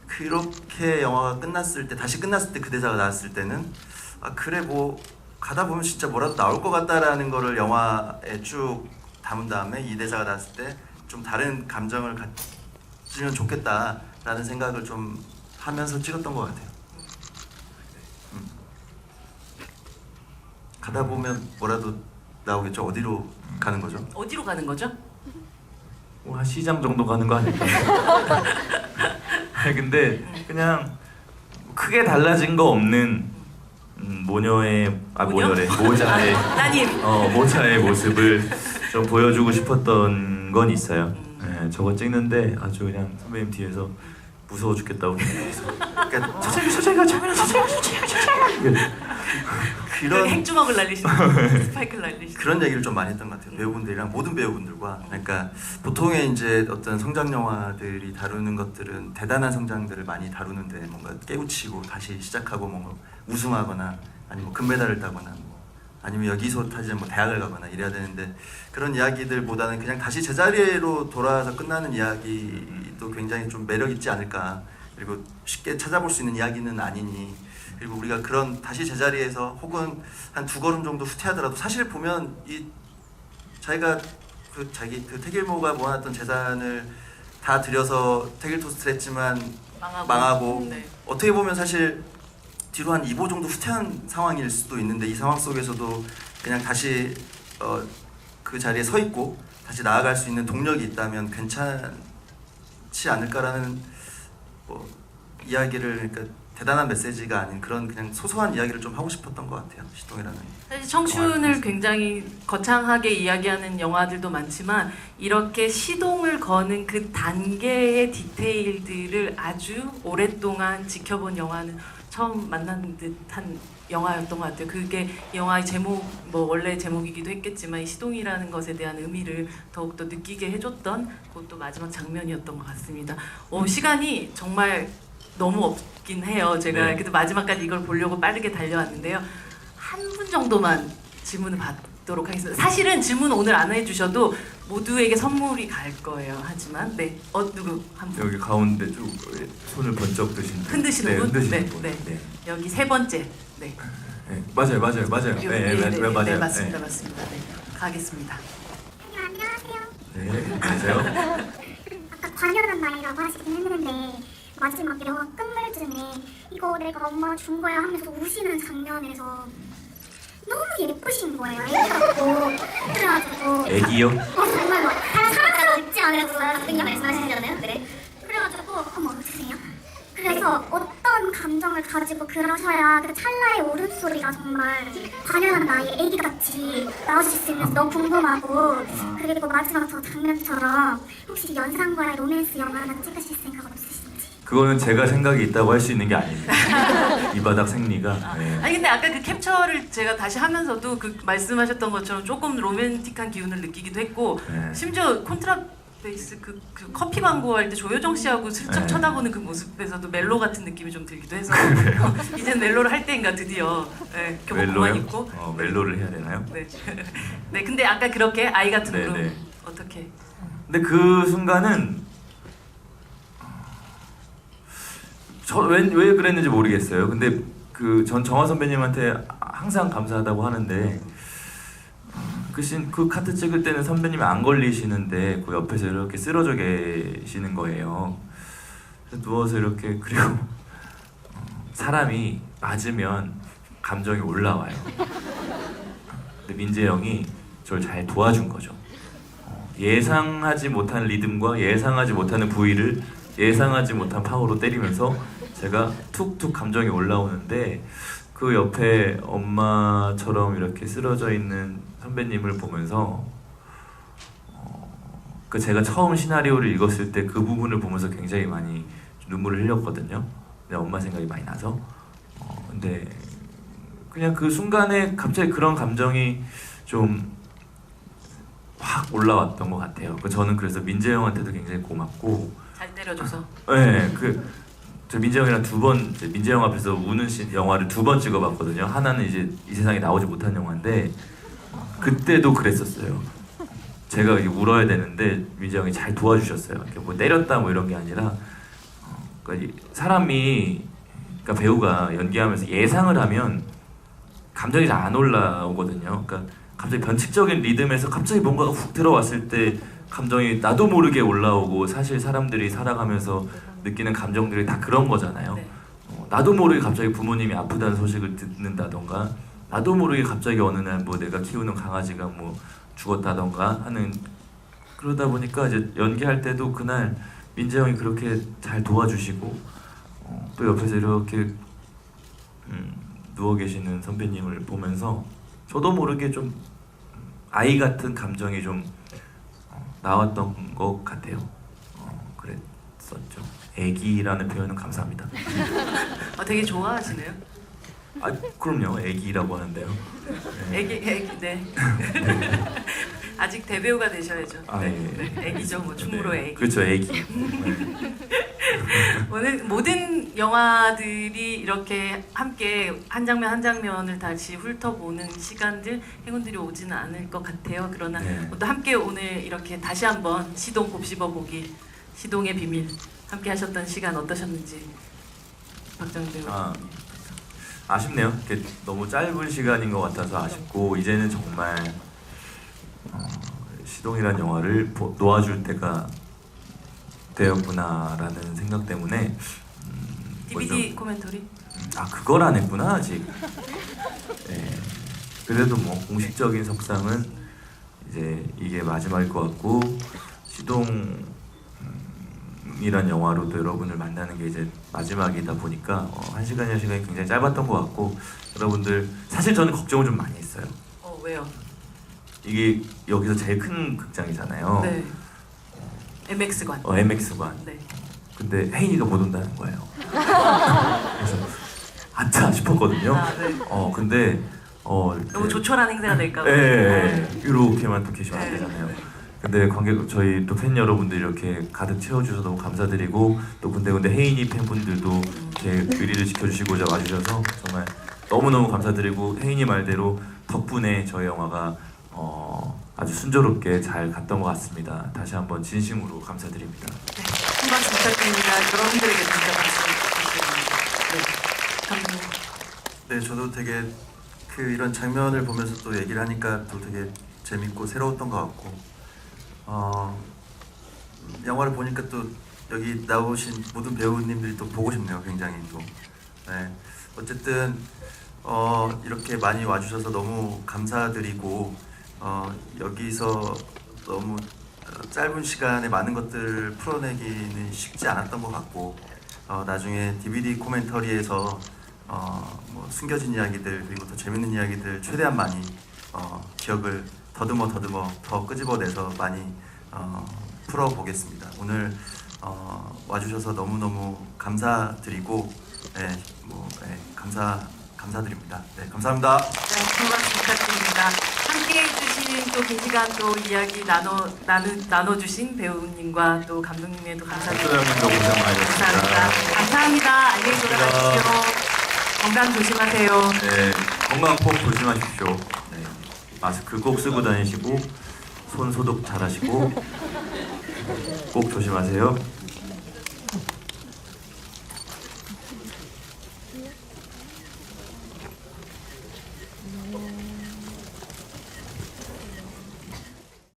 그렇게 영화가 끝났을 때 다시 끝났을 때 그 대사가 나왔을 때는 그래 뭐 가다 보면 진짜 뭐라도 나올 것 같다라는 거를 영화에 쭉 담은 다음에 이 대사가 나왔을 때 좀 다른 감정을 가지면 좋겠다라는 생각을 좀 하면서 찍었던 것 같아요. 가다 보면 뭐라도 나오겠죠. 어디로 가는 거죠? 어디로 가는 거죠? 한 시장 정도 가는 거 아닐까요? 아니 근데 그냥 크게 달라진 거 없는 모녀의 모녀? 모자의 따님! 모자의 모습을 좀 보여주고 싶었던 건 있어요. 네, 저거 찍는데 아주 그냥 선배님 뒤에서 무서워 죽겠다고 계속 그러니까 서재가 그런 핵주먹을 날리시는 스파이크를 날리시는 그런 얘기를 좀 많이 했던 것 같아요. 배우분들이랑 모든 배우분들과. 그러니까 보통의 이제 어떤 성장 영화들이 다루는 것들은 대단한 성장들을 많이 다루는데 뭔가 깨우치고 다시 시작하고 뭔가 우승하거나 아니면 금메달을 따거나 뭐 아니면 여기서 다시 뭐 대학을 가거나 이래야 되는데 그런 이야기들보다는 그냥 다시 제자리로 돌아와서 끝나는 이야기도 굉장히 좀 매력 있지 않을까. 그리고 쉽게 찾아볼 수 있는 이야기는 아니니. 그리고 우리가 그런 다시 제자리에서 혹은 한 2걸음 정도 후퇴하더라도 사실 보면 자기가 자기 태길모가 모아놨던 재산을 다 들여서 태길 토스트를 했지만 망하고 네. 어떻게 보면 사실 뒤로 한 2보 정도 후퇴한 상황일 수도 있는데 이 상황 속에서도 그냥 다시 그 자리에 서 있고 다시 나아갈 수 있는 동력이 있다면 괜찮지 않을까라는 이야기를 그러니까 대단한 메시지가 아닌 그런 그냥 소소한 이야기를 좀 하고 싶었던 것 같아요. 시동이라는. 사실 청춘을 굉장히 거창하게 이야기하는 영화들도 많지만 이렇게 시동을 거는 그 단계의 디테일들을 아주 오랫동안 지켜본 영화는 처음 만난 듯한 영화였던 것 같아요. 그게 영화의 제목, 뭐 원래 제목이기도 했겠지만 이 시동이라는 것에 대한 의미를 더욱더 느끼게 해줬던 그것도 마지막 장면이었던 것 같습니다. 시간이 정말 너무 없긴 해요. 제가 네. 그래도 마지막까지 이걸 보려고 빠르게 달려왔는데요. 한 분 정도만 질문을 받도록 하겠습니다. 사실은 질문 오늘 안 해주셔도 모두에게 선물이 갈 거예요. 하지만 네, 누구 한 분? 여기 가운데 쭉 손을 번쩍 드신 분. 흔드시는 네, 분? 흔드시는 네, 분. 네. 네. 여기 3번째. 네. 네, 맞아요. 네, 맞아요. 네, 맞습니다. 맞습니다. 네. 가겠습니다. 안녕하세요. 네, 안녕하세요. 아까 관여란 말이라고 하시긴 했는데 마지막에 영화 끝물 8월쯤에 이거 내가 엄마 준 거야 하면서 우시는 장면에서 너무 예쁘신 거예요. 애기같고 그래가지고 애기요? 정말 막 사랑스러워 있지 않아요? 그냥 말씀하시잖아요. 네. 그래가지고 어머 죄송해요. 그래서 어떤 감정을 가지고 그러셔야 그 찰나의 울음소리가 정말 관연한 나의 애기같이 나오실 수 있는지 너무 궁금하고, 그리고 마지막 저 장면처럼 혹시 연상과의 로맨스 영화 하나 찍으실 생각 없으신지? 그거는 제가 생각이 있다고 할 수 있는 게 아닙니다. 이 바닥 생리가. 네. 아니 근데 아까 그 캡처를 제가 다시 하면서도 그 말씀하셨던 것처럼 조금 로맨틱한 기운을 느끼기도 했고, 네. 심지어 콘트라베이스 그 커피 광고할 때 조효정 씨하고 슬쩍 네. 쳐다보는 그 모습에서도 멜로 같은 느낌이 좀 들기도 해서 이젠 멜로를 할 때인가 드디어 네, 교복만 멜로요? 입고 멜로를 해야 되나요? 네. 네 근데 아까 그렇게 아이 같은 네, 울음 네. 어떻게 근데 그 순간은 왜 그랬는지 모르겠어요. 근데 전 정화 선배님한테 항상 감사하다고 하는데 그 카트 찍을 때는 선배님이 안 걸리시는데 그 옆에서 이렇게 쓰러져 계시는 거예요. 그래서 누워서 이렇게, 그리고 사람이 맞으면 감정이 올라와요. 근데 민재 형이 저를 잘 도와준 거죠. 예상하지 못한 리듬과 예상하지 못하는 부위를 예상하지 못한 파워로 때리면서 제가 툭툭 감정이 올라오는데, 그 옆에 엄마처럼 이렇게 쓰러져 있는 선배님을 보면서 제가 처음 시나리오를 읽었을 때 그 부분을 보면서 굉장히 많이 눈물을 흘렸거든요. 근데 엄마 생각이 많이 나서. 근데 그냥 그 순간에 갑자기 그런 감정이 좀 확 올라왔던 것 같아요. 저는 그래서 민재 형한테도 굉장히 고맙고. 잘 때려줘서 네, 저 민재 형이랑 민재 형 앞에서 우는 영화를 2번 찍어봤거든요. 하나는 이제 이 세상에 나오지 못한 영화인데, 그때도 그랬었어요. 제가 이제 울어야 되는데 민재 형이 잘 도와주셨어요. 이렇게 뭐 때렸다 뭐 이런 게 아니라, 그러니까 그러니까 배우가 연기하면서 예상을 하면 감정이 잘 안 올라오거든요. 그러니까 갑자기 변칙적인 리듬에서 갑자기 뭔가가 훅 들어왔을 때 감정이 나도 모르게 올라오고, 사실 사람들이 살아가면서 느끼는 감정들이 다 그런 거잖아요. 네. 나도 모르게 갑자기 부모님이 아프다는 소식을 듣는다던가, 나도 모르게 갑자기 어느 날 뭐 내가 키우는 강아지가 뭐 죽었다던가 하는, 그러다 보니까 이제 연기할 때도 그날 민재 형이 그렇게 잘 도와주시고, 또 옆에서 이렇게 누워 계시는 선배님을 보면서 저도 모르게 좀 아이 같은 감정이 좀 나왔던 것 같아요. 그랬었죠. 애기라는 표현은 감사합니다. 되게 좋아하시네요. 아, 그럼요. 애기라고 하는데요. 네. 애기 네. 아직 대배우가 되셔야죠. 아, 네. 예. 네. 애기죠, 뭐 충무로 네. 애기. 그렇죠, 애기. 네. 오늘 모든 영화들이 이렇게 함께 한 장면 한 장면을 다시 훑어보는 시간들 행운들이 오지는 않을 것 같아요. 그러나 네. 또 함께 오늘 이렇게 다시 한번 시동 곱씹어 보기, 시동의 비밀 함께 하셨던 시간 어떠셨는지 박정희 배우. 아쉽네요. 이렇게 너무 짧은 시간인 것 같아서 아쉽고, 이제는 정말 시동이란 영화를 놓아줄 때가 되었구나라는 생각 때문에 DVD 코멘터리? 그걸 안 했구나 아직. 네. 그래도 뭐 공식적인 석상은 이제 이게 마지막일 것 같고, 시동이란 영화로도 여러분을 만나는 게 이제 마지막이다 보니까 1시간이나 시간이 굉장히 짧았던 것 같고, 여러분들 사실 저는 걱정을 좀 많이 했어요. 왜요? 이게 여기서 제일 큰 극장이잖아요. 네. MX관. MX관. 네. 근데 혜인이가 못 온다는 거예요. 그래서 아차 싶었거든요. 네. 근데 너무 조촐한 행사가 될까 봐. 이렇게만 또 계시면 안 되잖아요. 근데 저희 또 팬 여러분들 이렇게 가득 채워주셔서 너무 감사드리고, 또 군데군데 혜인이 팬분들도 제 의리를 지켜주시고자 와주셔서 정말 너무너무 감사드리고, 혜인이 말대로 덕분에 저희 영화가 아주 순조롭게 잘 갔던 것 같습니다. 다시 한번 진심으로 감사드립니다. 네, 한 박수 부탁드립니다. 여러분들에게 진짜 박수 부탁드립니다. 네, 감독님. 네, 저도 되게 이런 장면을 보면서 또 얘기를 하니까 또 되게 재밌고 새로웠던 것 같고, 영화를 보니까 또 여기 나오신 모든 배우님들이 또 보고 싶네요. 굉장히 또. 네. 어쨌든 이렇게 많이 와주셔서 너무 감사드리고 여기서 너무 짧은 시간에 많은 것들을 풀어내기는 쉽지 않았던 것 같고 나중에 DVD 코멘터리에서 뭐 숨겨진 이야기들 그리고 더 재밌는 이야기들 최대한 많이 기억을 더듬어 더 끄집어내서 많이 풀어보겠습니다. 오늘 와주셔서 너무너무 감사드리고 감사드립니다. 네, 감사합니다. 네, 큰 박수 부탁드립니다. 함께 해주신 또 긴 시간 또 이야기 나눠주신 배우님과 또 감독님에도 감사드립니다. 박수영님도 고생 감사합니다. 많으셨습니다. 감사합니다. 안녕히 돌아가십시오. 건강 조심하세요. 네, 건강 꼭 조심하십시오. 네, 마스크 꼭 쓰고 다니시고 손 소독 잘하시고 꼭 조심하세요.